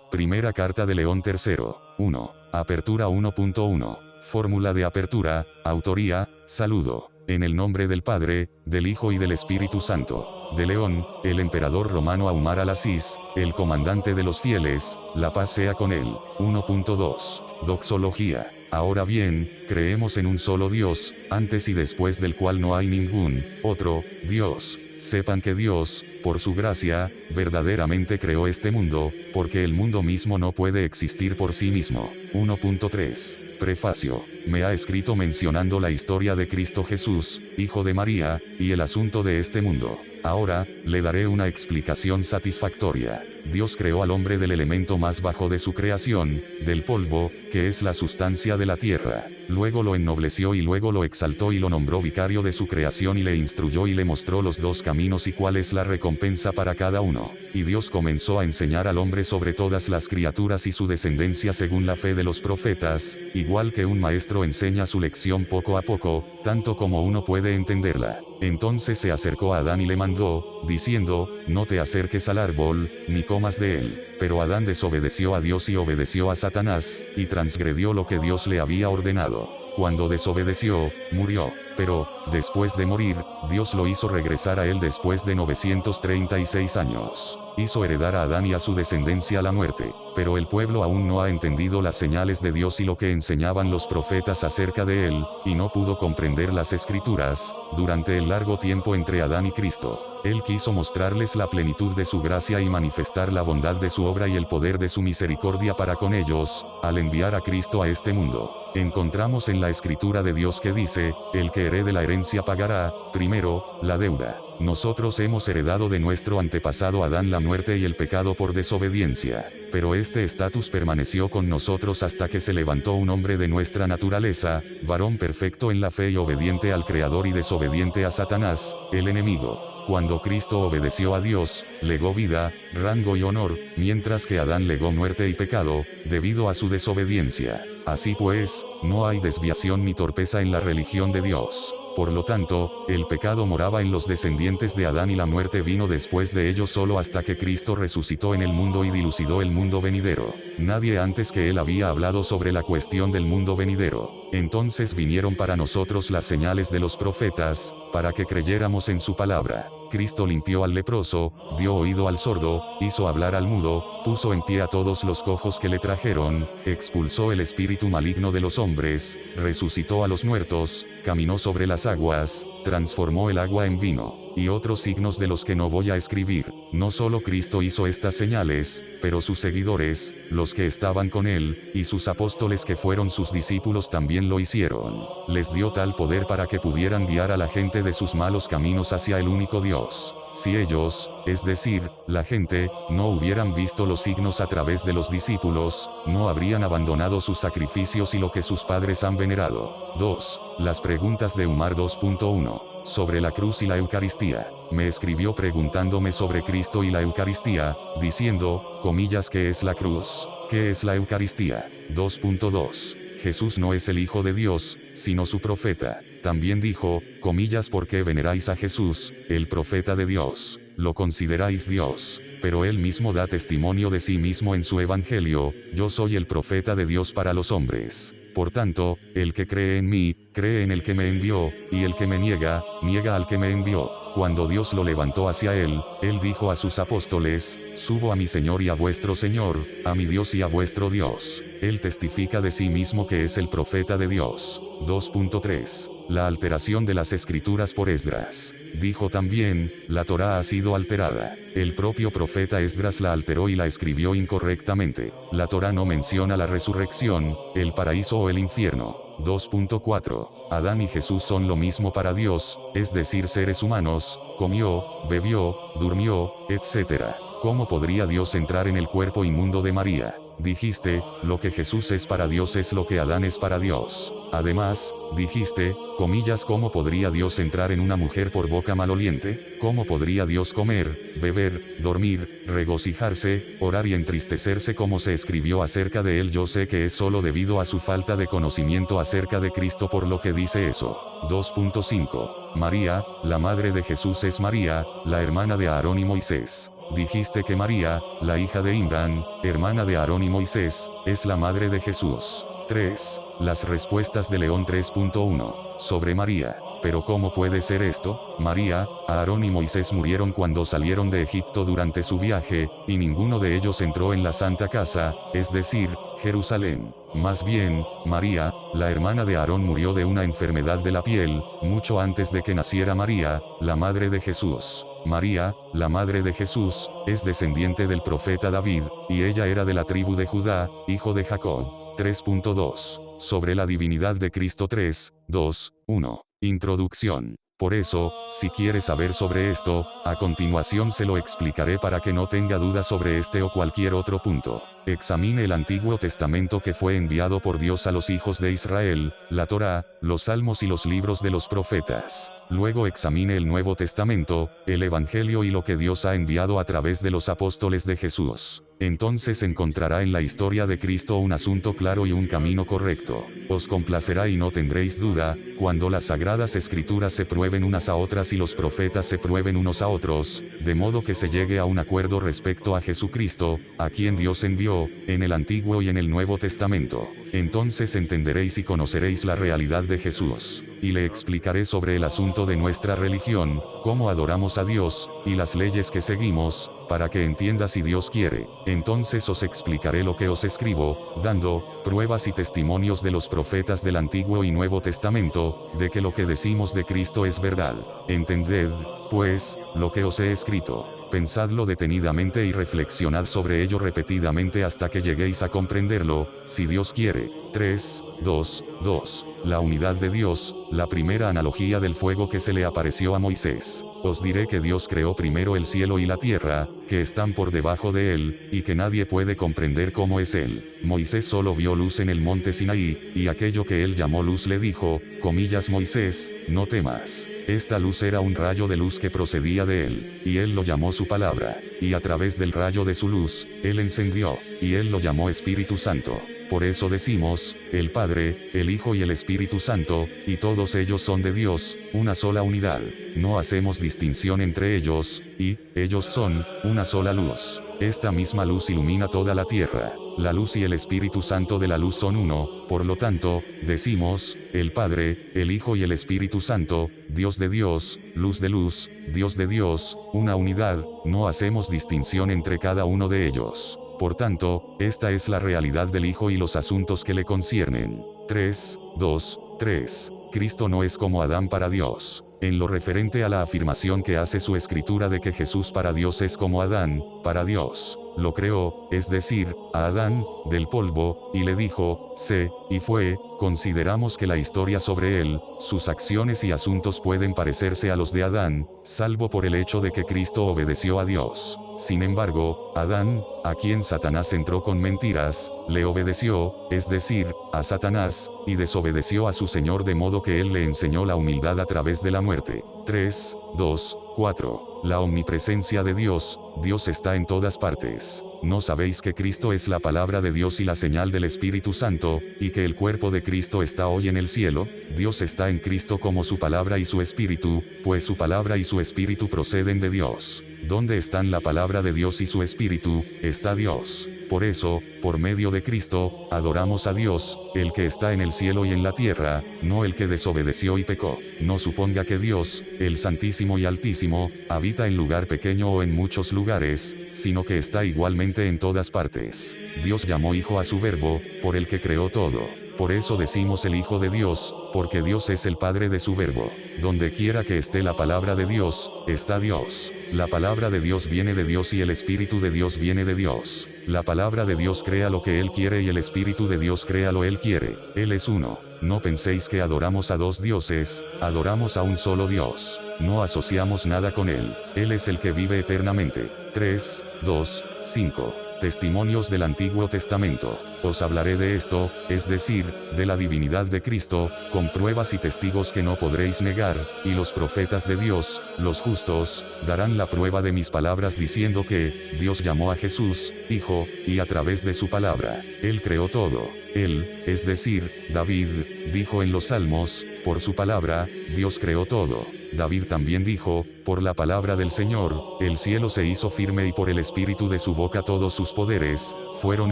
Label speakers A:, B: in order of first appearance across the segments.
A: Primera carta de León III. 1. Apertura 1.1. Fórmula de apertura, autoría, saludo. En el nombre del Padre, del Hijo y del Espíritu Santo. De León, el emperador romano Aumar al-Aziz, el comandante de los fieles, la paz sea con él. 1.2. Doxología. Ahora bien, creemos en un solo Dios, antes y después del cual no hay ningún otro Dios. Sepan que Dios, por su gracia, verdaderamente creó este mundo, porque el mundo mismo no puede existir por sí mismo. 1.3. Prefacio. Me ha escrito mencionando la historia de Cristo Jesús, Hijo de María, y el asunto de este mundo. Ahora, le daré una explicación satisfactoria. Dios creó al hombre del elemento más bajo de su creación, del polvo, que es la sustancia de la tierra. Luego lo ennobleció y luego lo exaltó y lo nombró vicario de su creación y le instruyó y le mostró los dos caminos y cuál es la recompensa para cada uno. Y Dios comenzó a enseñar al hombre sobre todas las criaturas y su descendencia según la fe de los profetas, igual que un maestro enseña su lección poco a poco, tanto como uno puede entenderla. Entonces se acercó a Adán y le mandó, diciendo, no te acerques al árbol, ni comas de él. Pero Adán desobedeció a Dios y obedeció a Satanás, y transgredió lo que Dios le había ordenado. Cuando desobedeció, murió. Pero, después de morir, Dios lo hizo regresar a él después de 936 años. Hizo heredar a Adán y a su descendencia la muerte. Pero el pueblo aún no ha entendido las señales de Dios y lo que enseñaban los profetas acerca de él, y no pudo comprender las escrituras, durante el largo tiempo entre Adán y Cristo. Él quiso mostrarles la plenitud de su gracia y manifestar la bondad de su obra y el poder de su misericordia para con ellos, al enviar a Cristo a este mundo. Encontramos en la escritura de Dios que dice, el que herede la herencia pagará, primero, la deuda. Nosotros hemos heredado de nuestro antepasado Adán la muerte y el pecado por desobediencia. Pero este estatus permaneció con nosotros hasta que se levantó un hombre de nuestra naturaleza, varón perfecto en la fe y obediente al Creador y desobediente a Satanás, el enemigo. Cuando Cristo obedeció a Dios, legó vida, rango y honor, mientras que Adán legó muerte y pecado, debido a su desobediencia. Así pues, no hay desviación ni torpeza en la religión de Dios. Por lo tanto, el pecado moraba en los descendientes de Adán y la muerte vino después de ellos solo hasta que Cristo resucitó en el mundo y dilucidó el mundo venidero. Nadie antes que él había hablado sobre la cuestión del mundo venidero. Entonces vinieron para nosotros las señales de los profetas, para que creyéramos en su palabra. Cristo limpió al leproso, dio oído al sordo, hizo hablar al mudo, puso en pie a todos los cojos que le trajeron, expulsó el espíritu maligno de los hombres, resucitó a los muertos, caminó sobre las aguas, transformó el agua en vino, y otros signos de los que no voy a escribir. No solo Cristo hizo estas señales, pero sus seguidores, los que estaban con él, y sus apóstoles que fueron sus discípulos también lo hicieron. Les dio tal poder para que pudieran guiar a la gente de sus malos caminos hacia el único Dios. Si ellos, es decir, la gente, no hubieran visto los signos a través de los discípulos, no habrían abandonado sus sacrificios y lo que sus padres han venerado. 2. Las preguntas de Umar 2.1. Sobre la cruz y la Eucaristía. Me escribió preguntándome sobre Cristo y la Eucaristía, diciendo, comillas, ¿qué es la cruz? ¿Qué es la Eucaristía? 2.2. Jesús no es el Hijo de Dios, sino su profeta. También dijo, comillas, ¿por qué veneráis a Jesús, el profeta de Dios? Lo consideráis Dios. Pero él mismo da testimonio de sí mismo en su Evangelio, yo soy el profeta de Dios para los hombres. Por tanto, el que cree en mí, cree en el que me envió, y el que me niega, niega al que me envió. Cuando Dios lo levantó hacia él dijo a sus apóstoles, subo a mi Señor y a vuestro Señor, a mi Dios y a vuestro Dios. Él testifica de sí mismo que es el profeta de Dios. 2.3. La alteración de las escrituras por Esdras. Dijo también, la Torá ha sido alterada. El propio profeta Esdras la alteró y la escribió incorrectamente. La Torá no menciona la resurrección, el paraíso o el infierno. 2.4. Adán y Jesús son lo mismo para Dios, es decir, seres humanos, comió, bebió, durmió, etc. ¿Cómo podría Dios entrar en el cuerpo inmundo de María? Dijiste, lo que Jesús es para Dios es lo que Adán es para Dios. Además, dijiste, comillas, ¿cómo podría Dios entrar en una mujer por boca maloliente? ¿Cómo podría Dios comer, beber, dormir, regocijarse, orar y entristecerse como se escribió acerca de él? Yo sé que es solo debido a su falta de conocimiento acerca de Cristo por lo que dice eso. 2.5. María, la madre de Jesús es María, la hermana de Aarón y Moisés. dijiste que María, la hija de Imran, hermana de Aarón y Moisés, es la madre de Jesús. 3. Las respuestas de León 3.1. Sobre María. Pero ¿cómo puede ser esto? María, Aarón y Moisés murieron cuando salieron de Egipto durante su viaje, y ninguno de ellos entró en la Santa Casa, es decir, Jerusalén. Más bien, María, la hermana de Aarón, murió de una enfermedad de la piel, mucho antes de que naciera María, la madre de Jesús. María, la madre de Jesús, es descendiente del profeta David, y ella era de la tribu de Judá, hijo de Jacob. 3.2. Sobre la divinidad de Cristo 3.2.1. Introducción. Por eso, si quiere saber sobre esto, a continuación se lo explicaré para que no tenga dudas sobre este o cualquier otro punto. Examine el Antiguo Testamento que fue enviado por Dios a los hijos de Israel, la Torá, los Salmos y los libros de los profetas. Luego examine el Nuevo Testamento, el Evangelio y lo que Dios ha enviado a través de los apóstoles de Jesús. Entonces encontrará en la historia de Cristo un asunto claro y un camino correcto. Os complacerá y no tendréis duda, cuando las sagradas escrituras se prueben unas a otras y los profetas se prueben unos a otros, de modo que se llegue a un acuerdo respecto a Jesucristo, a quien Dios envió, en el Antiguo y en el Nuevo Testamento. Entonces entenderéis y conoceréis la realidad de Jesús. Y le explicaré sobre el asunto de nuestra religión, cómo adoramos a Dios, y las leyes que seguimos, para que entienda si Dios quiere. Entonces os explicaré lo que os escribo, dando pruebas y testimonios de los profetas del Antiguo y Nuevo Testamento, de que lo que decimos de Cristo es verdad. Entended, pues, lo que os he escrito. Pensadlo detenidamente y reflexionad sobre ello repetidamente hasta que lleguéis a comprenderlo, si Dios quiere. 3.2.2. La unidad de Dios, la primera analogía del fuego que se le apareció a Moisés. Os diré que Dios creó primero el cielo y la tierra, que están por debajo de él, y que nadie puede comprender cómo es él. Moisés solo vio luz en el monte Sinaí, y aquello que él llamó luz le dijo, comillas, Moisés, no temas. Esta luz era un rayo de luz que procedía de él, y él lo llamó su palabra, y a través del rayo de su luz, él encendió, y él lo llamó Espíritu Santo. Por eso decimos, el Padre, el Hijo y el Espíritu Santo, y todos ellos son de Dios, una sola unidad. No hacemos distinción entre ellos, y ellos son una sola luz. Esta misma luz ilumina toda la tierra. La luz y el Espíritu Santo de la luz son uno, por lo tanto, decimos, el Padre, el Hijo y el Espíritu Santo, Dios de Dios, luz de luz, Dios de Dios, una unidad, no hacemos distinción entre cada uno de ellos. Por tanto, esta es la realidad del Hijo y los asuntos que le conciernen. 3.2.3. Cristo no es como Adán para Dios. En lo referente a la afirmación que hace su escritura de que Jesús para Dios es como Adán, para Dios lo creó, es decir, a Adán, del polvo, y le dijo, sé, y fue, consideramos que la historia sobre él, sus acciones y asuntos pueden parecerse a los de Adán, salvo por el hecho de que Cristo obedeció a Dios. Sin embargo, Adán, a quien Satanás entró con mentiras, le obedeció, es decir, a Satanás, y desobedeció a su Señor de modo que él le enseñó la humildad a través de la muerte. 3.2.4. La omnipresencia de Dios, Dios está en todas partes. ¿No sabéis que Cristo es la palabra de Dios y la señal del Espíritu Santo, y que el cuerpo de Cristo está hoy en el cielo? Dios está en Cristo como su palabra y su Espíritu, pues su palabra y su Espíritu proceden de Dios. ¿Dónde están la palabra de Dios y su Espíritu? Está Dios. Por eso, por medio de Cristo, adoramos a Dios, el que está en el cielo y en la tierra, no el que desobedeció y pecó. No suponga que Dios, el Santísimo y Altísimo, habita en lugar pequeño o en muchos lugares, sino que está igualmente en todas partes. Dios llamó Hijo a su Verbo, por el que creó todo. Por eso decimos el Hijo de Dios, porque Dios es el Padre de su Verbo. Donde quiera que esté la palabra de Dios, está Dios. La palabra de Dios viene de Dios y el Espíritu de Dios viene de Dios. La palabra de Dios crea lo que Él quiere y el Espíritu de Dios crea lo Él quiere. Él es uno. No penséis que adoramos a dos dioses, adoramos a un solo Dios. No asociamos nada con Él. Él es el que vive eternamente. 3.2.5. Testimonios del Antiguo Testamento. Os hablaré de esto, es decir, de la divinidad de Cristo, con pruebas y testigos que no podréis negar, y los profetas de Dios, los justos, darán la prueba de mis palabras diciendo que, Dios llamó a Jesús, Hijo, y a través de su palabra, Él creó todo. Él, es decir, David, dijo en los Salmos, por su palabra, Dios creó todo. David también dijo, por la palabra del Señor, el cielo se hizo firme y por el espíritu de su boca todos sus poderes, fueron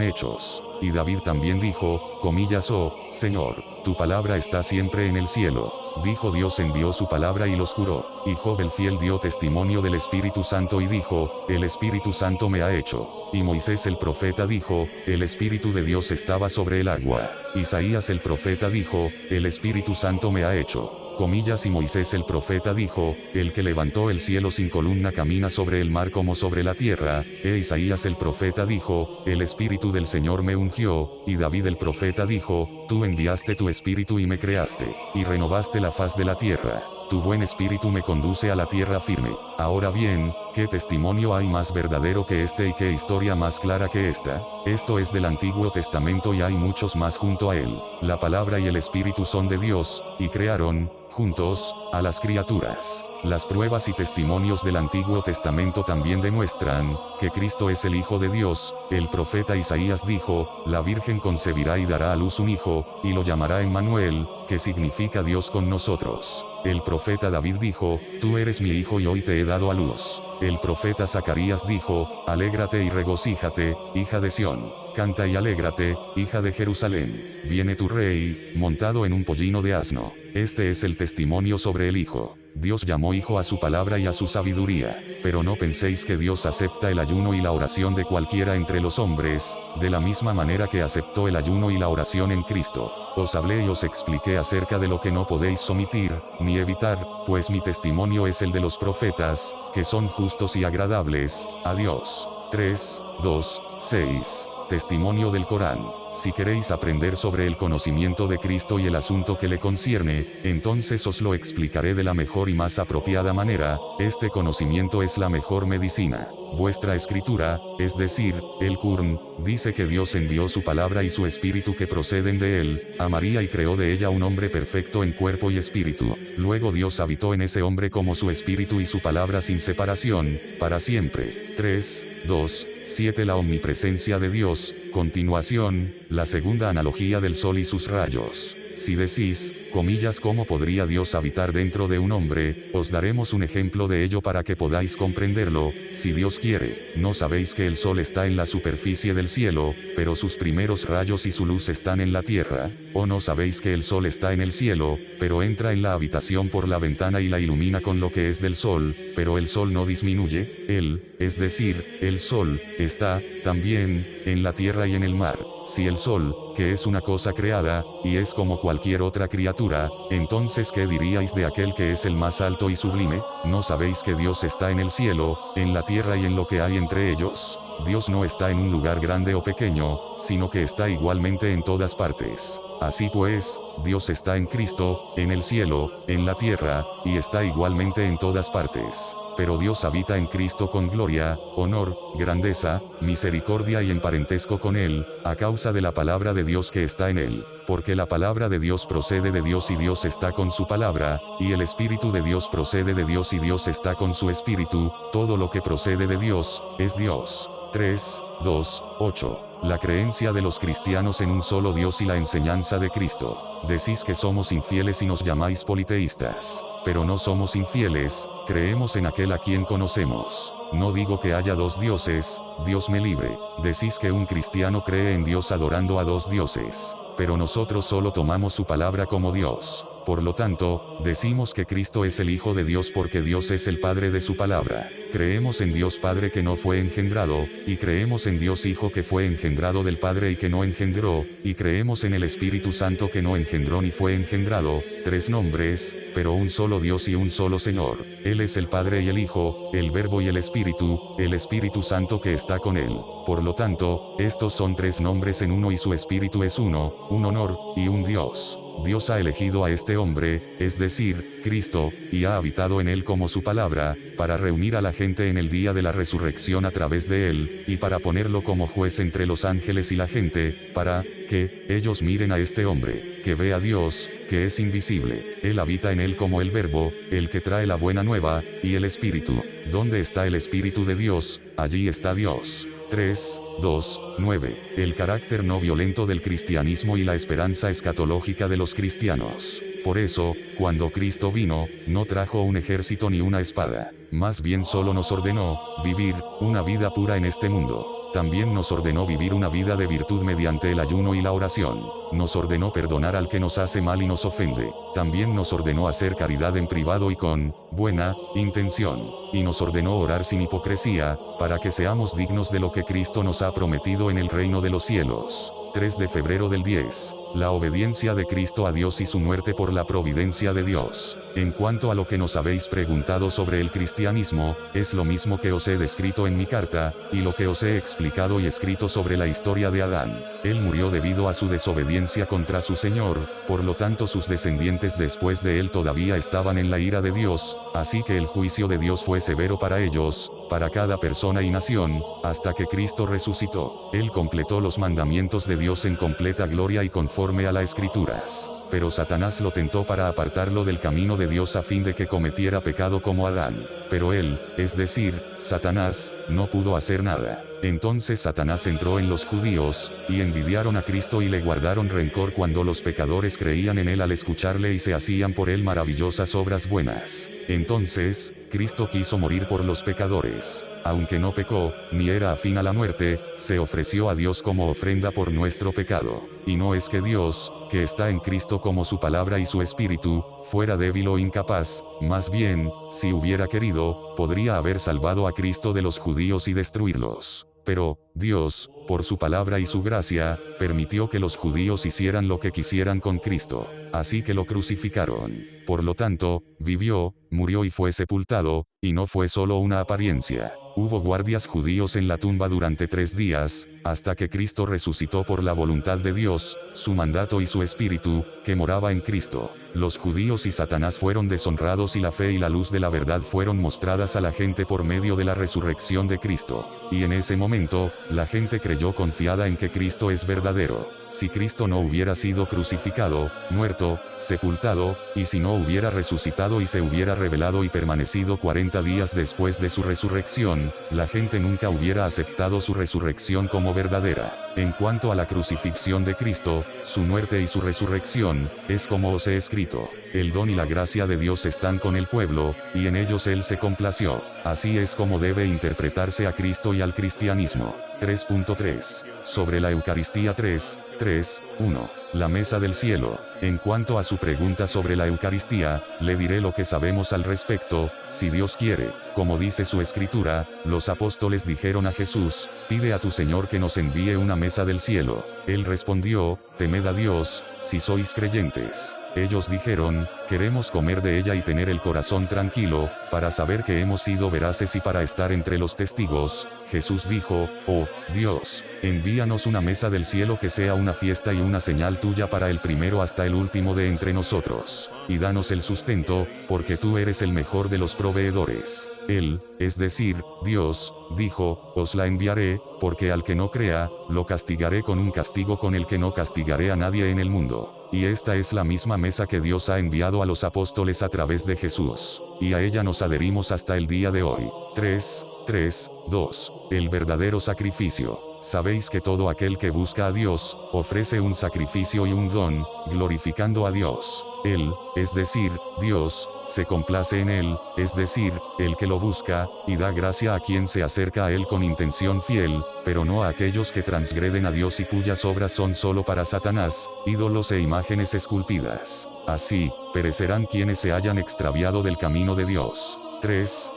A: hechos. Y David también dijo, comillas, oh, Señor, tu palabra está siempre en el cielo. Dijo Dios envió su palabra y los curó. Y Job el fiel dio testimonio del Espíritu Santo y dijo, el Espíritu Santo me ha hecho. Y Moisés el profeta dijo, el Espíritu de Dios estaba sobre el agua. Isaías el profeta dijo, el Espíritu Santo me ha hecho. Comillas y Moisés el profeta dijo, el que levantó el cielo sin columna camina sobre el mar como sobre la tierra, Isaías el profeta dijo, el Espíritu del Señor me ungió, y David el profeta dijo, tú enviaste tu Espíritu y me creaste, y renovaste la faz de la tierra. Tu buen espíritu me conduce a la tierra firme. Ahora bien, ¿qué testimonio hay más verdadero que este y qué historia más clara que esta? Esto es del Antiguo Testamento y hay muchos más junto a él. La palabra y el espíritu son de Dios, y crearon, juntos, a las criaturas. Las pruebas y testimonios del Antiguo Testamento también demuestran que Cristo es el Hijo de Dios. El profeta Isaías dijo, la Virgen concebirá y dará a luz un hijo, y lo llamará Emmanuel, que significa Dios con nosotros. El profeta David dijo, tú eres mi hijo y hoy te he dado a luz. El profeta Zacarías dijo, alégrate y regocíjate, hija de Sión. Canta y alégrate, hija de Jerusalén. Viene tu rey, montado en un pollino de asno. Este es el testimonio sobre el Hijo. Dios llamó hijo a su palabra y a su sabiduría. Pero no penséis que Dios acepta el ayuno y la oración de cualquiera entre los hombres, de la misma manera que aceptó el ayuno y la oración en Cristo. Os hablé y os expliqué acerca de lo que no podéis omitir, ni evitar, pues mi testimonio es el de los profetas, que son justos y agradables a Dios. 3, 2, 6. Testimonio del Corán. Si queréis aprender sobre el conocimiento de Cristo y el asunto que le concierne, entonces os lo explicaré de la mejor y más apropiada manera. Este conocimiento es la mejor medicina. Vuestra escritura, es decir, el Qur'án, dice que Dios envió su palabra y su espíritu que proceden de él, a María y creó de ella un hombre perfecto en cuerpo y espíritu. Luego Dios habitó en ese hombre como su espíritu y su palabra sin separación, para siempre. 3, 2, 7. La omnipresencia de Dios. Continuación, la segunda analogía del sol y sus rayos. Si decís, comillas, ¿cómo podría Dios habitar dentro de un hombre? Os daremos un ejemplo de ello para que podáis comprenderlo, si Dios quiere. ¿No sabéis que el sol está en la superficie del cielo, pero sus primeros rayos y su luz están en la tierra? ¿O no sabéis que el sol está en el cielo, pero entra en la habitación por la ventana y la ilumina con lo que es del sol, pero el sol no disminuye? Él, es decir, el sol, está, también, en la tierra y en el mar. Si el sol, que es una cosa creada, y es como cualquier otra criatura, entonces ¿qué diríais de aquel que es el más alto y sublime? ¿No sabéis que Dios está en el cielo, en la tierra y en lo que hay entre ellos? Dios no está en un lugar grande o pequeño, sino que está igualmente en todas partes. Así pues, Dios está en Cristo, en el cielo, en la tierra, y está igualmente en todas partes. Pero Dios habita en Cristo con gloria, honor, grandeza, misericordia y en parentesco con Él, a causa de la palabra de Dios que está en Él. Porque la palabra de Dios procede de Dios y Dios está con su palabra, y el Espíritu de Dios procede de Dios y Dios está con su Espíritu. Todo lo que procede de Dios, es Dios. 3, 2, 8. La creencia de los cristianos en un solo Dios y la enseñanza de Cristo. Decís que somos infieles y nos llamáis politeístas. Pero no somos infieles, creemos en aquel a quien conocemos. No digo que haya dos dioses, Dios me libre. Decís que un cristiano cree en Dios adorando a dos dioses. Pero nosotros solo tomamos su palabra como Dios. Por lo tanto, decimos que Cristo es el Hijo de Dios porque Dios es el Padre de su palabra. Creemos en Dios Padre que no fue engendrado, y creemos en Dios Hijo que fue engendrado del Padre y que no engendró, y creemos en el Espíritu Santo que no engendró ni fue engendrado, 3 nombres, pero un solo Dios y un solo Señor. Él es el Padre y el Hijo, el Verbo y el Espíritu Santo que está con él. Por lo tanto, estos son 3 nombres en uno y su Espíritu es uno, un honor, y un Dios. Dios ha elegido a este hombre, es decir, Cristo, y ha habitado en él como su palabra, para reunir a la gente en el día de la resurrección a través de él, y para ponerlo como juez entre los ángeles y la gente, para que ellos miren a este hombre, que ve a Dios, que es invisible. Él habita en él como el Verbo, el que trae la buena nueva, y el Espíritu. ¿Dónde está el Espíritu de Dios? Allí está Dios. 3, 2, 9. El carácter no violento del cristianismo y la esperanza escatológica de los cristianos. Por eso, cuando Cristo vino, no trajo un ejército ni una espada. Más bien solo nos ordenó vivir una vida pura en este mundo. También nos ordenó vivir una vida de virtud mediante el ayuno y la oración. Nos ordenó perdonar al que nos hace mal y nos ofende. También nos ordenó hacer caridad en privado y con buena intención. Y nos ordenó orar sin hipocresía, para que seamos dignos de lo que Cristo nos ha prometido en el reino de los cielos. 3 de febrero del 10. La obediencia de Cristo a Dios y su muerte por la providencia de Dios. En cuanto a lo que nos habéis preguntado sobre el cristianismo, es lo mismo que os he descrito en mi carta, y lo que os he explicado y escrito sobre la historia de Adán. Él murió debido a su desobediencia contra su Señor, por lo tanto sus descendientes después de él todavía estaban en la ira de Dios, así que el juicio de Dios fue severo para ellos, para cada persona y nación, hasta que Cristo resucitó. Él completó los mandamientos de Dios en completa gloria y conforme a las Escrituras. Pero Satanás lo tentó para apartarlo del camino de Dios a fin de que cometiera pecado como Adán. Pero él, es decir, Satanás, no pudo hacer nada. Entonces Satanás entró en los judíos, y envidiaron a Cristo y le guardaron rencor cuando los pecadores creían en él al escucharle y se hacían por él maravillosas obras buenas. Entonces, Cristo quiso morir por los pecadores. Aunque no pecó, ni era afín a la muerte, se ofreció a Dios como ofrenda por nuestro pecado. Y no es que Dios, que está en Cristo como su palabra y su espíritu, fuera débil o incapaz, más bien, si hubiera querido, podría haber salvado a Cristo de los judíos y destruirlos. Pero, Dios, por su palabra y su gracia, permitió que los judíos hicieran lo que quisieran con Cristo. Así que lo crucificaron. Por lo tanto, vivió, murió y fue sepultado, y no fue solo una apariencia. Hubo guardias judíos en la tumba durante 3 días, hasta que Cristo resucitó por la voluntad de Dios, su mandato y su espíritu, que moraba en Cristo. Los judíos y Satanás fueron deshonrados y la fe y la luz de la verdad fueron mostradas a la gente por medio de la resurrección de Cristo. Y en ese momento, la gente creyó confiada en que Cristo es verdadero. Si Cristo no hubiera sido crucificado, muerto, sepultado, y si no hubiera resucitado y se hubiera revelado y permanecido 40 días después de su resurrección, la gente nunca hubiera aceptado su resurrección como verdadera. En cuanto a la crucifixión de Cristo, su muerte y su resurrección, es como os he escrito. El don y la gracia de Dios están con el pueblo, y en ellos Él se complació. Así es como debe interpretarse a Cristo y al cristianismo. 3.3. Sobre la Eucaristía 3.1. La mesa del cielo. En cuanto a su pregunta sobre la Eucaristía, le diré lo que sabemos al respecto, si Dios quiere. Como dice su escritura, los apóstoles dijeron a Jesús, pide a tu Señor que nos envíe una mesa del cielo. Él respondió, temed a Dios, si sois creyentes. Ellos dijeron, queremos comer de ella y tener el corazón tranquilo, para saber que hemos sido veraces y para estar entre los testigos. Jesús dijo, oh, Dios, envíanos una mesa del cielo que sea una fiesta y una señal tuya para el primero hasta el último de entre nosotros. Y danos el sustento, porque tú eres el mejor de los proveedores. Él, es decir, Dios, dijo, os la enviaré, porque al que no crea, lo castigaré con un castigo con el que no castigaré a nadie en el mundo. Y esta es la misma mesa que Dios ha enviado a los apóstoles a través de Jesús. Y a ella nos adherimos hasta el día de hoy. 3.2. El verdadero sacrificio. Sabéis que todo aquel que busca a Dios, ofrece un sacrificio y un don, glorificando a Dios. Él, es decir, Dios, se complace en él, es decir, el que lo busca, y da gracia a quien se acerca a él con intención fiel, pero no a aquellos que transgreden a Dios y cuyas obras son solo para Satanás, ídolos e imágenes esculpidas. Así, perecerán quienes se hayan extraviado del camino de Dios. 3.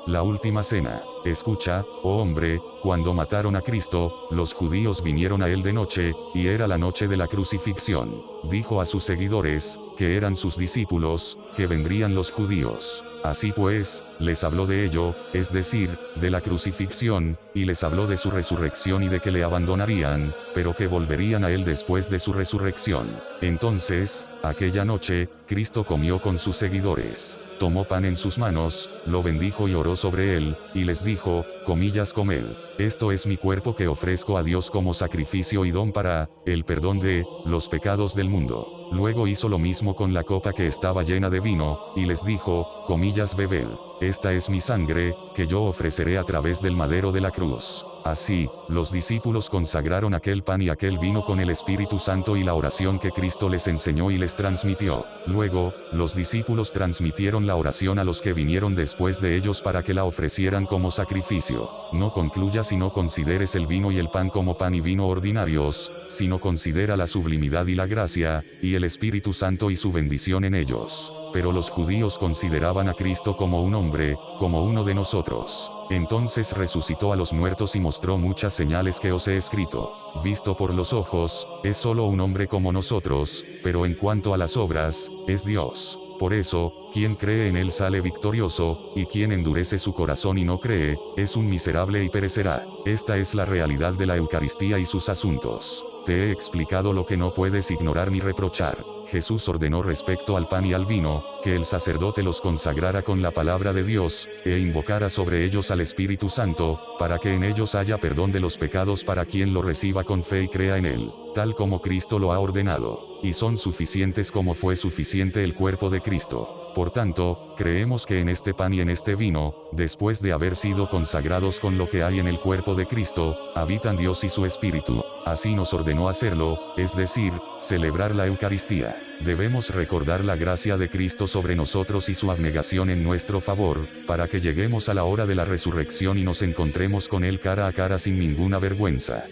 A: La última cena. Escucha, oh hombre, cuando mataron a Cristo, los judíos vinieron a él de noche, y era la noche de la crucifixión. Dijo a sus seguidores, que eran sus discípulos, que vendrían los judíos. Así pues, les habló de ello, es decir, de la crucifixión, y les habló de su resurrección y de que le abandonarían, pero que volverían a él después de su resurrección. Entonces, aquella noche, Cristo comió con sus seguidores. Tomó pan en sus manos, lo bendijo y oró sobre él, y les dijo, comed, esto es mi cuerpo que ofrezco a Dios como sacrificio y don para el perdón de los pecados del mundo. Luego hizo lo mismo con la copa que estaba llena de vino, y les dijo, bebed. Esta es mi sangre, que yo ofreceré a través del madero de la cruz. Así, los discípulos consagraron aquel pan y aquel vino con el Espíritu Santo y la oración que Cristo les enseñó y les transmitió. Luego, los discípulos transmitieron la oración a los que vinieron después de ellos para que la ofrecieran como sacrificio. No concluyas y no consideres el vino y el pan como pan y vino ordinarios, sino considera la sublimidad y la gracia, y el Espíritu Santo y su bendición en ellos. Pero los judíos consideraban a Cristo como un hombre, como uno de nosotros. Entonces resucitó a los muertos y mostró muchas señales que os he escrito. Visto por los ojos, es solo un hombre como nosotros, pero en cuanto a las obras, es Dios. Por eso, quien cree en él sale victorioso, y quien endurece su corazón y no cree, es un miserable y perecerá. Esta es la realidad de la Eucaristía y sus asuntos. Te he explicado lo que no puedes ignorar ni reprochar. Jesús ordenó respecto al pan y al vino, que el sacerdote los consagrara con la palabra de Dios, e invocara sobre ellos al Espíritu Santo, para que en ellos haya perdón de los pecados para quien lo reciba con fe y crea en él, tal como Cristo lo ha ordenado. Y son suficientes como fue suficiente el cuerpo de Cristo. Por tanto, creemos que en este pan y en este vino, después de haber sido consagrados con lo que hay en el cuerpo de Cristo, habitan Dios y su Espíritu. Así nos ordenó hacerlo, es decir, celebrar la Eucaristía. Debemos recordar la gracia de Cristo sobre nosotros y su abnegación en nuestro favor, para que lleguemos a la hora de la resurrección y nos encontremos con Él cara a cara sin ninguna vergüenza.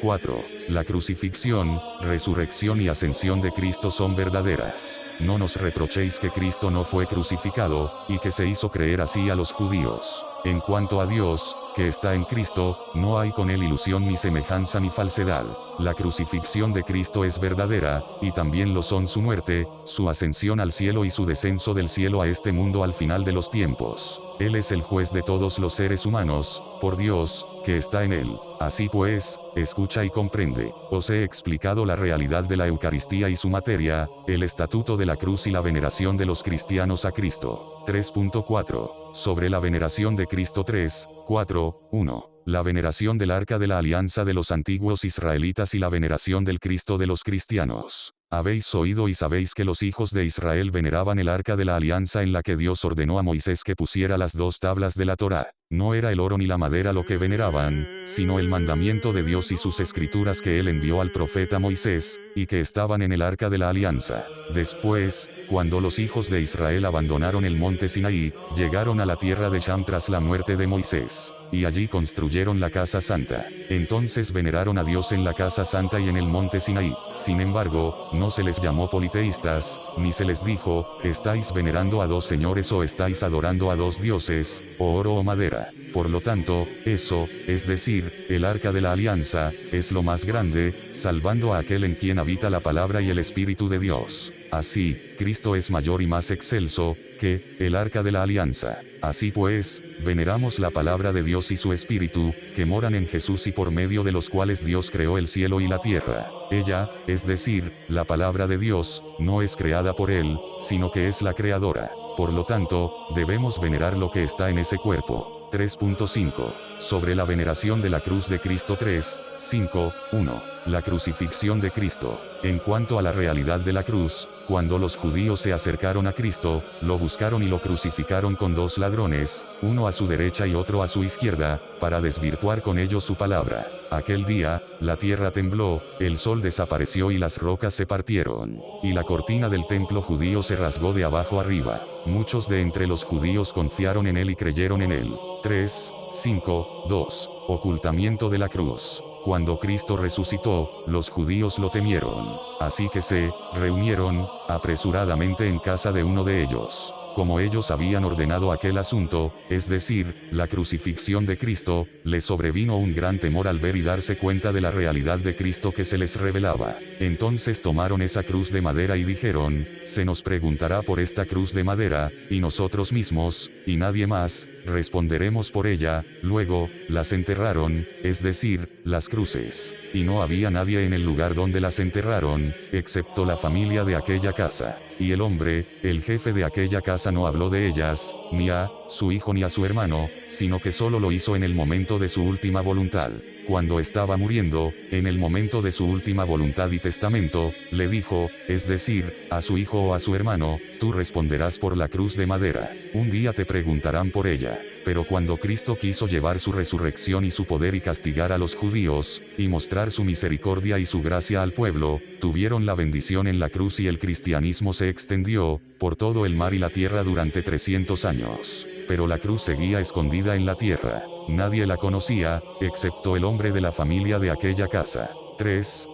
A: 4. La crucifixión, resurrección y ascensión de Cristo son verdaderas. No nos reprochéis que Cristo no fue crucificado, y que se hizo creer así a los judíos. En cuanto a Dios, que está en Cristo, no hay con él ilusión ni semejanza ni falsedad. La crucifixión de Cristo es verdadera, y también lo son su muerte, su ascensión al cielo y su descenso del cielo a este mundo al final de los tiempos. Él es el juez de todos los seres humanos, por Dios, que está en él. Así pues, escucha y comprende. Os he explicado la realidad de la Eucaristía y su materia, el estatuto de la cruz y la veneración de los cristianos a Cristo. 3.4. Sobre la veneración de Cristo 3.4.1. La veneración del Arca de la Alianza de los antiguos israelitas y la veneración del Cristo de los cristianos. Habéis oído y sabéis que los hijos de Israel veneraban el Arca de la Alianza en la que Dios ordenó a Moisés que pusiera las 2 tablas de la Torá. No era el oro ni la madera lo que veneraban, sino el mandamiento de Dios y sus escrituras que él envió al profeta Moisés, y que estaban en el Arca de la Alianza. Después, cuando los hijos de Israel abandonaron el monte Sinaí, llegaron a la tierra de Sham tras la muerte de Moisés, y allí construyeron la casa santa. Entonces veneraron a Dios en la casa santa y en el monte Sinaí. Sin embargo, no se les llamó politeístas, ni se les dijo, estáis venerando a 2 señores o estáis adorando a 2 dioses, o oro o madera. Por lo tanto, eso, es decir, el Arca de la Alianza, es lo más grande, salvando a aquel en quien habita la palabra y el Espíritu de Dios. Así, Cristo es mayor y más excelso, que el Arca de la Alianza. Así pues, veneramos la palabra de Dios y su Espíritu, que moran en Jesús y por medio de los cuales Dios creó el cielo y la tierra. Ella, es decir, la palabra de Dios, no es creada por Él, sino que es la creadora. Por lo tanto, debemos venerar lo que está en ese cuerpo. 3.5. Sobre la veneración de la cruz de Cristo 3.5.1. La crucifixión de Cristo. En cuanto a la realidad de la cruz, cuando los judíos se acercaron a Cristo, lo buscaron y lo crucificaron con 2 ladrones, uno a su derecha y otro a su izquierda, para desvirtuar con ellos su palabra. Aquel día, la tierra tembló, el sol desapareció y las rocas se partieron, y la cortina del templo judío se rasgó de abajo arriba. Muchos de entre los judíos confiaron en él y creyeron en él. 3.5.2. Ocultamiento de la cruz. Cuando Cristo resucitó, los judíos lo temieron. Así que se reunieron apresuradamente en casa de uno de ellos. Como ellos habían ordenado aquel asunto, es decir, la crucifixión de Cristo, les sobrevino un gran temor al ver y darse cuenta de la realidad de Cristo que se les revelaba. Entonces tomaron esa cruz de madera y dijeron, se nos preguntará por esta cruz de madera, y nosotros mismos, y nadie más, responderemos por ella. Luego, las enterraron, es decir, las cruces. Y no había nadie en el lugar donde las enterraron, excepto la familia de aquella casa. Y el hombre, el jefe de aquella casa, no habló de ellas, ni a su hijo ni a su hermano, sino que solo lo hizo en el momento de su última voluntad. Cuando estaba muriendo, en el momento de su última voluntad y testamento, le dijo, es decir, a su hijo o a su hermano, tú responderás por la cruz de madera. Un día te preguntarán por ella. Pero cuando Cristo quiso llevar su resurrección y su poder y castigar a los judíos, y mostrar su misericordia y su gracia al pueblo, tuvieron la bendición en la cruz y el cristianismo se extendió por todo el mar y la tierra durante 300 años. Pero la cruz seguía escondida en la tierra. Nadie la conocía, excepto el hombre de la familia de aquella casa. 3.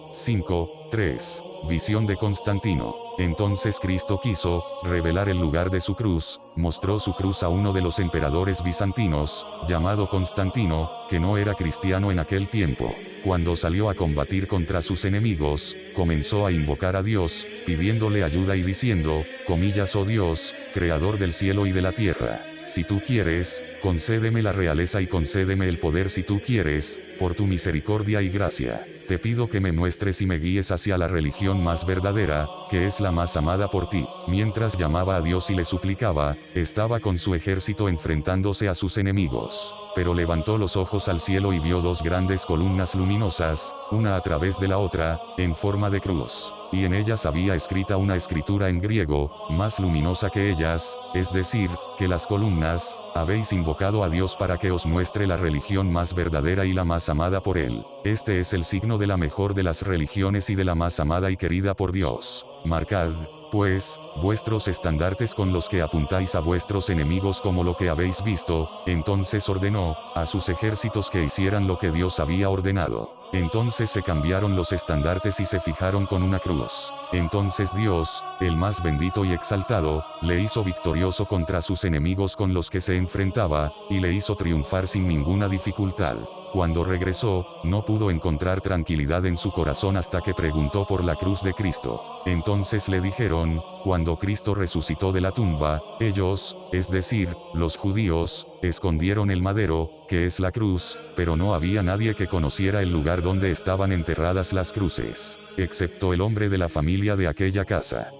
A: Visión de Constantino. Entonces Cristo quiso revelar el lugar de su cruz, mostró su cruz a uno de los emperadores bizantinos, llamado Constantino, que no era cristiano en aquel tiempo. Cuando salió a combatir contra sus enemigos, comenzó a invocar a Dios, pidiéndole ayuda y diciendo, comillas, oh Dios, creador del cielo y de la tierra, si tú quieres, concédeme la realeza y concédeme el poder si tú quieres, por tu misericordia y gracia. Te pido que me muestres y me guíes hacia la religión más verdadera, que es la más amada por ti. Mientras llamaba a Dios y le suplicaba, estaba con su ejército enfrentándose a sus enemigos. Pero levantó los ojos al cielo y vio dos grandes columnas luminosas, una a través de la otra, en forma de cruz. Y en ellas había escrita una escritura en griego, más luminosa que ellas, es decir, que las columnas, habéis invocado a Dios para que os muestre la religión más verdadera y la más amada por Él. Este es el signo de la mejor de las religiones y de la más amada y querida por Dios. Marcad, pues, vuestros estandartes con los que apuntáis a vuestros enemigos como lo que habéis visto. Entonces ordenó a sus ejércitos que hicieran lo que Dios había ordenado. Entonces se cambiaron los estandartes y se fijaron con una cruz. Entonces Dios, el más bendito y exaltado, le hizo victorioso contra sus enemigos con los que se enfrentaba, y le hizo triunfar sin ninguna dificultad. Cuando regresó, no pudo encontrar tranquilidad en su corazón hasta que preguntó por la cruz de Cristo. Entonces le dijeron, cuando Cristo resucitó de la tumba, ellos, es decir, los judíos, escondieron el madero, que es la cruz, pero no había nadie que conociera el lugar donde estaban enterradas las cruces, excepto el hombre de la familia de aquella casa.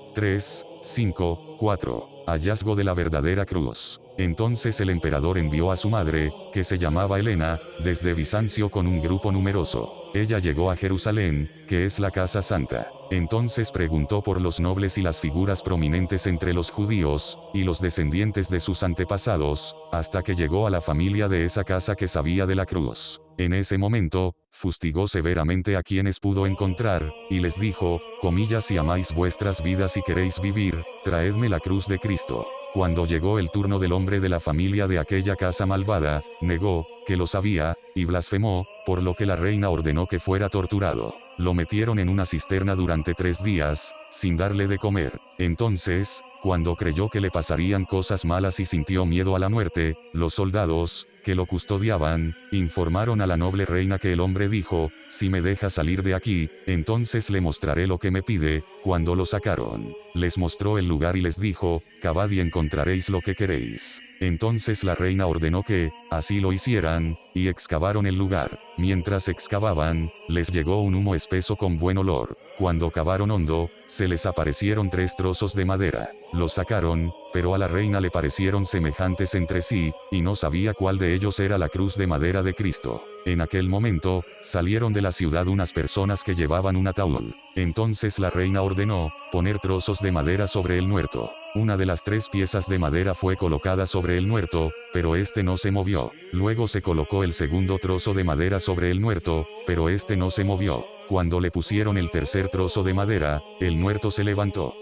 A: 4. Hallazgo de la verdadera cruz. Entonces el emperador envió a su madre, que se llamaba Helena, desde Bizancio con un grupo numeroso. Ella llegó a Jerusalén, que es la casa santa. Entonces preguntó por los nobles y las figuras prominentes entre los judíos, y los descendientes de sus antepasados, hasta que llegó a la familia de esa casa que sabía de la cruz. En ese momento, fustigó severamente a quienes pudo encontrar, y les dijo, comillas, si amáis vuestras vidas y queréis vivir, traedme la cruz de Cristo. Cuando llegó el turno del hombre de la familia de aquella casa malvada, negó que lo sabía, y blasfemó, por lo que la reina ordenó que fuera torturado. Lo metieron en una cisterna durante 3 días, sin darle de comer. Entonces, cuando creyó que le pasarían cosas malas y sintió miedo a la muerte, los soldados, que lo custodiaban, informaron a la noble reina que el hombre dijo, si me deja salir de aquí, entonces le mostraré lo que me pide. Cuando lo sacaron, les mostró el lugar y les dijo, cavad y encontraréis lo que queréis. Entonces la reina ordenó que, así lo hicieran, y excavaron el lugar. Mientras excavaban, les llegó un humo espeso con buen olor. Cuando cavaron hondo, se les aparecieron 3 trozos de madera. Los sacaron, pero a la reina le parecieron semejantes entre sí, y no sabía cuál de ellos era la cruz de madera de Cristo. En aquel momento, salieron de la ciudad unas personas que llevaban un ataúd. Entonces la reina ordenó poner trozos de madera sobre el muerto. Una de las 3 piezas de madera fue colocada sobre el muerto, pero este no se movió. Luego se colocó el segundo trozo de madera sobre el muerto, pero este no se movió. Cuando le pusieron el tercer trozo de madera, el muerto se levantó.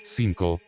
A: 5.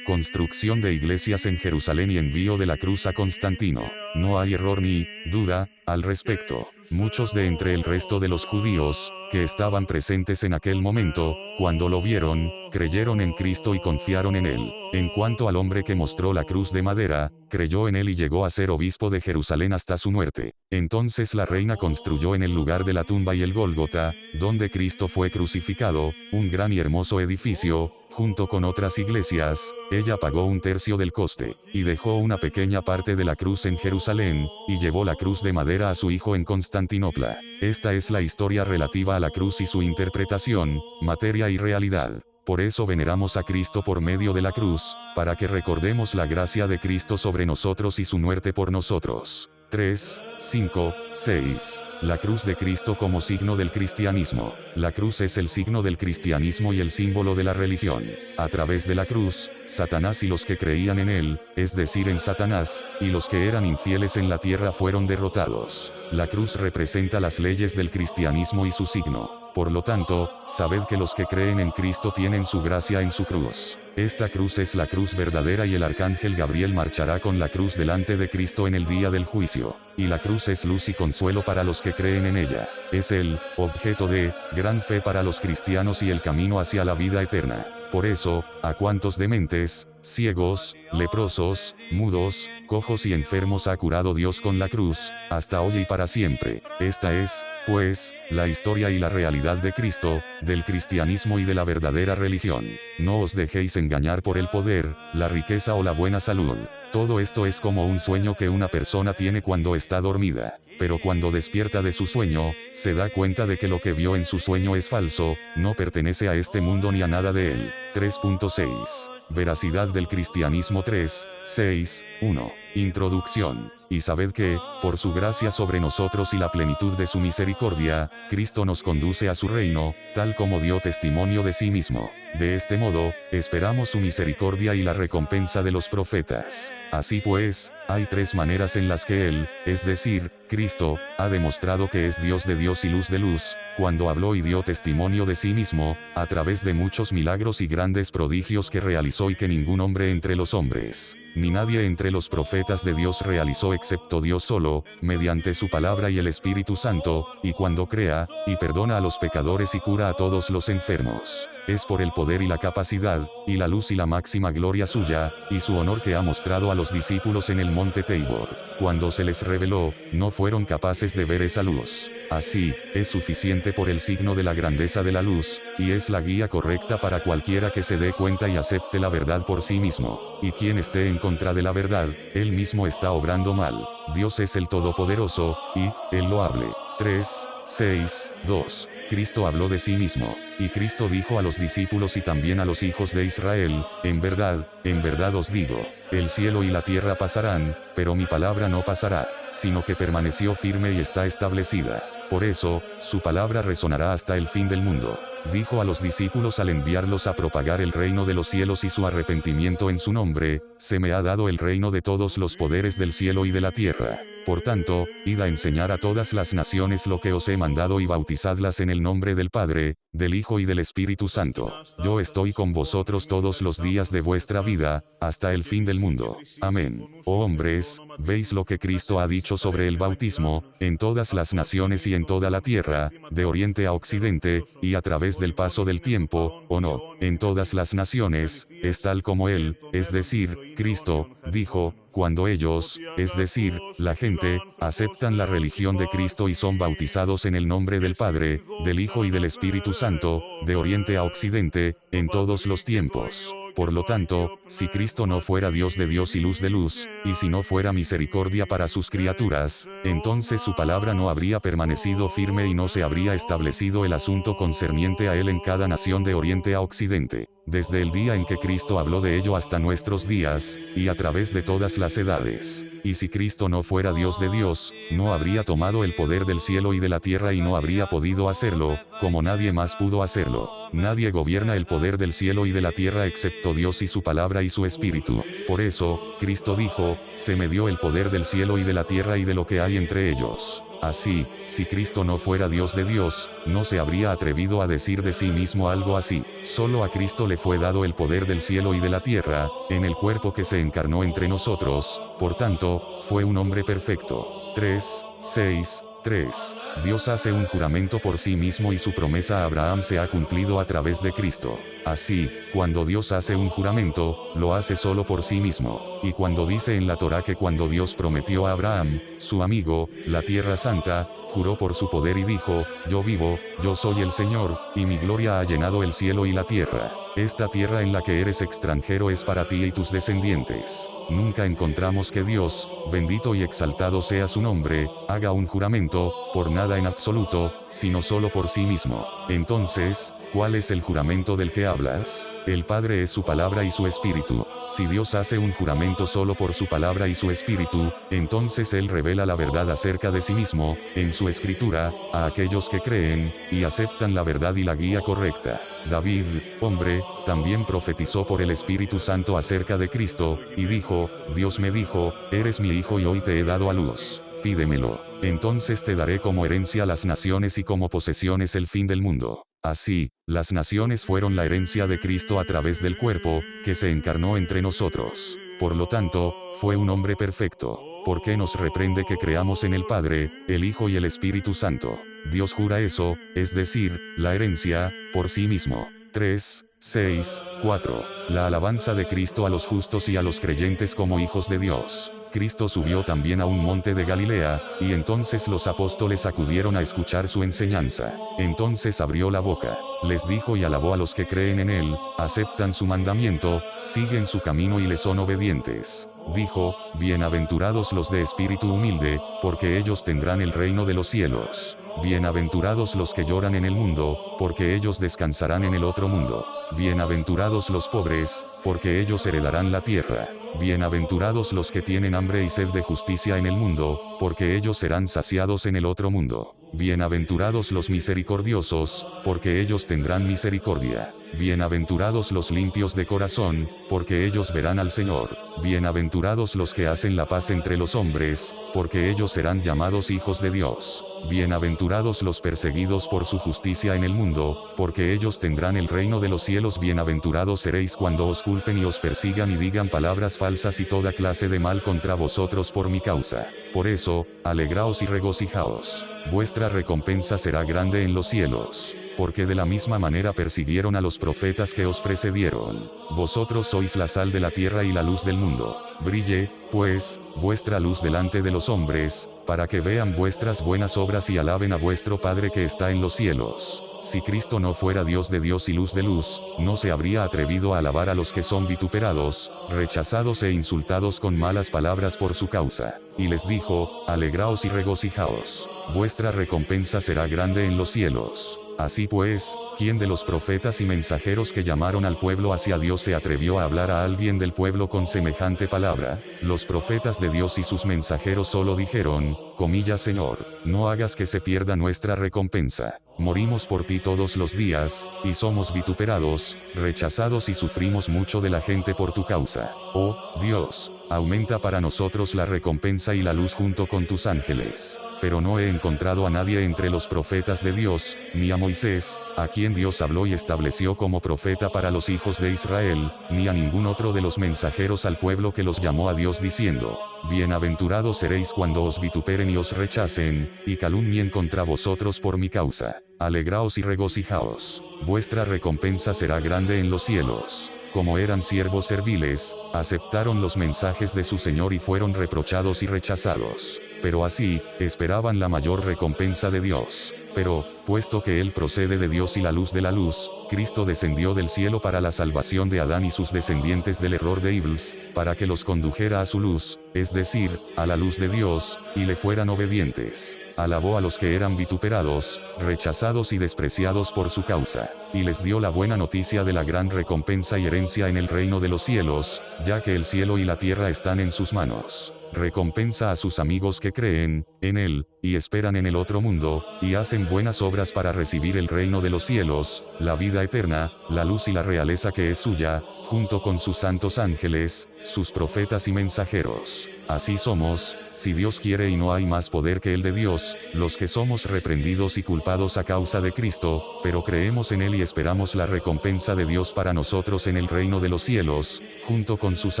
A: Construcción de iglesias en Jerusalén y envío de la cruz a Constantino. No hay error ni duda al respecto. Muchos de entre el resto de los judíos, que estaban presentes en aquel momento, cuando lo vieron, creyeron en Cristo y confiaron en él. En cuanto al hombre que mostró la cruz de madera, creyó en él y llegó a ser obispo de Jerusalén hasta su muerte. Entonces la reina construyó en el lugar de la tumba y el Gólgota, donde Cristo fue crucificado, un gran y hermoso edificio, junto con otras iglesias, ella pagó un tercio del coste, y dejó una pequeña parte de la cruz en Jerusalén, y llevó la cruz de madera a su hijo en Constantinopla. Esta es la historia relativa a la cruz y su interpretación, materia y realidad. Por eso veneramos a Cristo por medio de la cruz, para que recordemos la gracia de Cristo sobre nosotros y su muerte por nosotros. 3, 5, 6. La cruz de Cristo como signo del cristianismo. La cruz es el signo del cristianismo y el símbolo de la religión. A través de la cruz, Satanás y los que creían en él, es decir en Satanás, y los que eran infieles en la tierra fueron derrotados. La cruz representa las leyes del cristianismo y su signo. Por lo tanto, sabed que los que creen en Cristo tienen su gracia en su cruz. Esta cruz es la cruz verdadera y el arcángel Gabriel marchará con la cruz delante de Cristo en el día del juicio. Y la cruz es luz y consuelo para los que creen en ella. Es el objeto de gran fe para los cristianos y el camino hacia la vida eterna. Por eso, a cuantos dementes, ciegos, leprosos, mudos, cojos y enfermos ha curado Dios con la cruz, hasta hoy y para siempre. Esta es, pues, la historia y la realidad de Cristo, del cristianismo y de la verdadera religión. No os dejéis engañar por el poder, la riqueza o la buena salud. Todo esto es como un sueño que una persona tiene cuando está dormida. Pero cuando despierta de su sueño, se da cuenta de que lo que vio en su sueño es falso, no pertenece a este mundo ni a nada de él. 3.6. Veracidad del cristianismo 3, 6, 1. Introducción. Y sabed que, por su gracia sobre nosotros y la plenitud de su misericordia, Cristo nos conduce a su reino, tal como dio testimonio de sí mismo. De este modo, esperamos su misericordia y la recompensa de los profetas. Así pues, hay tres maneras en las que Él, es decir, Cristo, ha demostrado que es Dios de Dios y luz de luz, cuando habló y dio testimonio de sí mismo, a través de muchos milagros y grandes prodigios que realizó y que ningún hombre entre los hombres, ni nadie entre los profetas de Dios realizó excepto Dios solo, mediante su palabra y el Espíritu Santo, y cuando crea, y perdona a los pecadores y cura a todos los enfermos. Es por el poder y la capacidad, y la luz y la máxima gloria suya, y su honor que ha mostrado a los discípulos en el monte Tabor. Cuando se les reveló, no fueron capaces de ver esa luz. Así, es suficiente por el signo de la grandeza de la luz, y es la guía correcta para cualquiera que se dé cuenta y acepte la verdad por sí mismo. Y quien esté en contra de la verdad, él mismo está obrando mal. Dios es el Todopoderoso, y, Él lo hable. 3, 6, 2. Cristo habló de sí mismo, y Cristo dijo a los discípulos y también a los hijos de Israel, en verdad os digo, el cielo y la tierra pasarán, pero mi palabra no pasará, sino que permaneció firme y está establecida. Por eso, su palabra resonará hasta el fin del mundo. Dijo a los discípulos al enviarlos a propagar el reino de los cielos y su arrepentimiento en su nombre, se me ha dado el reino de todos los poderes del cielo y de la tierra. Por tanto, id a enseñar a todas las naciones lo que os he mandado y bautizadlas en el nombre del Padre, del Hijo y del Espíritu Santo. Yo estoy con vosotros todos los días de vuestra vida, hasta el fin del mundo. Amén. Oh hombres, ¿veis lo que Cristo ha dicho sobre el bautismo, en todas las naciones y en toda la tierra, de oriente a occidente, y a través del paso del tiempo, o no, en todas las naciones, es tal como Él, es decir, Cristo, dijo, cuando ellos, es decir, la gente, aceptan la religión de Cristo y son bautizados en el nombre del Padre, del Hijo y del Espíritu Santo, de oriente a occidente, en todos los tiempos. Por lo tanto, si Cristo no fuera Dios de Dios y luz de luz, y si no fuera misericordia para sus criaturas, entonces su palabra no habría permanecido firme y no se habría establecido el asunto concerniente a Él en cada nación de oriente a occidente, desde el día en que Cristo habló de ello hasta nuestros días, y a través de todas las edades. Y si Cristo no fuera Dios de Dios, no habría tomado el poder del cielo y de la tierra y no habría podido hacerlo, como nadie más pudo hacerlo. Nadie gobierna el poder del cielo y de la tierra excepto Dios y su palabra y su espíritu. Por eso, Cristo dijo, se me dio el poder del cielo y de la tierra y de lo que hay entre ellos. Así, si Cristo no fuera Dios de Dios, no se habría atrevido a decir de sí mismo algo así. Solo a Cristo le fue dado el poder del cielo y de la tierra, en el cuerpo que se encarnó entre nosotros, por tanto, fue un hombre perfecto. 3, 6, 3. Dios hace un juramento por sí mismo y su promesa a Abraham se ha cumplido a través de Cristo. Así, cuando Dios hace un juramento, lo hace solo por sí mismo. Y cuando dice en la Torá que cuando Dios prometió a Abraham, su amigo, la tierra santa, juró por su poder y dijo, yo vivo, yo soy el Señor, y mi gloria ha llenado el cielo y la tierra. Esta tierra en la que eres extranjero es para ti y tus descendientes. Nunca encontramos que Dios, bendito y exaltado sea su nombre, haga un juramento, por nada en absoluto, sino solo por sí mismo. Entonces, ¿cuál es el juramento del que hablas? El Padre es su palabra y su espíritu. Si Dios hace un juramento solo por su palabra y su espíritu, entonces Él revela la verdad acerca de sí mismo, en su escritura, a aquellos que creen, y aceptan la verdad y la guía correcta. David, hombre, también profetizó por el Espíritu Santo acerca de Cristo, y dijo, Dios me dijo, eres mi hijo y hoy te he dado a luz. Pídemelo. Entonces te daré como herencia las naciones y como posesiones el fin del mundo. Así, las naciones fueron la herencia de Cristo a través del cuerpo, que se encarnó entre nosotros. Por lo tanto, fue un hombre perfecto. ¿Por qué nos reprende que creamos en el Padre, el Hijo y el Espíritu Santo? Dios jura eso, es decir, la herencia, por sí mismo. 3, 6, 4. La alabanza de Cristo a los justos y a los creyentes como hijos de Dios. Cristo subió también a un monte de Galilea, y entonces los apóstoles acudieron a escuchar su enseñanza. Entonces abrió la boca, les dijo y alabó a los que creen en Él, aceptan su mandamiento, siguen su camino y le son obedientes. Dijo, bienaventurados los de espíritu humilde, porque ellos tendrán el reino de los cielos. Bienaventurados los que lloran en el mundo, porque ellos descansarán en el otro mundo. Bienaventurados los pobres, porque ellos heredarán la tierra. Bienaventurados los que tienen hambre y sed de justicia en el mundo, porque ellos serán saciados en el otro mundo. Bienaventurados los misericordiosos, porque ellos tendrán misericordia. Bienaventurados los limpios de corazón, porque ellos verán al Señor. Bienaventurados los que hacen la paz entre los hombres, porque ellos serán llamados hijos de Dios. Bienaventurados los perseguidos por su justicia en el mundo, porque ellos tendrán el reino de los cielos. Bienaventurados seréis cuando os culpen y os persigan y digan palabras falsas y toda clase de mal contra vosotros por mi causa. Por eso, alegraos y regocijaos. Vuestra recompensa será grande en los cielos. Porque de la misma manera persiguieron a los profetas que os precedieron. Vosotros sois la sal de la tierra y la luz del mundo. Brille, pues, vuestra luz delante de los hombres, para que vean vuestras buenas obras y alaben a vuestro Padre que está en los cielos. Si Cristo no fuera Dios de Dios y luz de luz, no se habría atrevido a alabar a los que son vituperados, rechazados e insultados con malas palabras por su causa. Y les dijo, alegraos y regocijaos. Vuestra recompensa será grande en los cielos. Así pues, ¿quién de los profetas y mensajeros que llamaron al pueblo hacia Dios se atrevió a hablar a alguien del pueblo con semejante palabra? Los profetas de Dios y sus mensajeros solo dijeron, comillas, Señor, no hagas que se pierda nuestra recompensa. Morimos por ti todos los días, y somos vituperados, rechazados y sufrimos mucho de la gente por tu causa. Oh, Dios, aumenta para nosotros la recompensa y la luz junto con tus ángeles. Pero no he encontrado a nadie entre los profetas de Dios, ni a Moisés, a quien Dios habló y estableció como profeta para los hijos de Israel, ni a ningún otro de los mensajeros al pueblo que los llamó a Dios diciendo, bienaventurados seréis cuando os vituperen y os rechacen, y calumnien contra vosotros por mi causa. Alegraos y regocijaos. Vuestra recompensa será grande en los cielos. Como eran siervos serviles, aceptaron los mensajes de su Señor y fueron reprochados y rechazados. Pero así, esperaban la mayor recompensa de Dios. Pero, puesto que Él procede de Dios y la luz de la luz, Cristo descendió del cielo para la salvación de Adán y sus descendientes del error de Iblis, para que los condujera a su luz, es decir, a la luz de Dios, y le fueran obedientes. Alabó a los que eran vituperados, rechazados y despreciados por su causa, y les dio la buena noticia de la gran recompensa y herencia en el reino de los cielos, ya que el cielo y la tierra están en sus manos. Recompensa a sus amigos que creen en Él, y esperan en el otro mundo, y hacen buenas obras para recibir el reino de los cielos, la vida eterna, la luz y la realeza que es suya, junto con sus santos ángeles, sus profetas y mensajeros. Así somos, si Dios quiere y no hay más poder que el de Dios, los que somos reprendidos y culpados a causa de Cristo, pero creemos en Él y esperamos la recompensa de Dios para nosotros en el reino de los cielos, junto con sus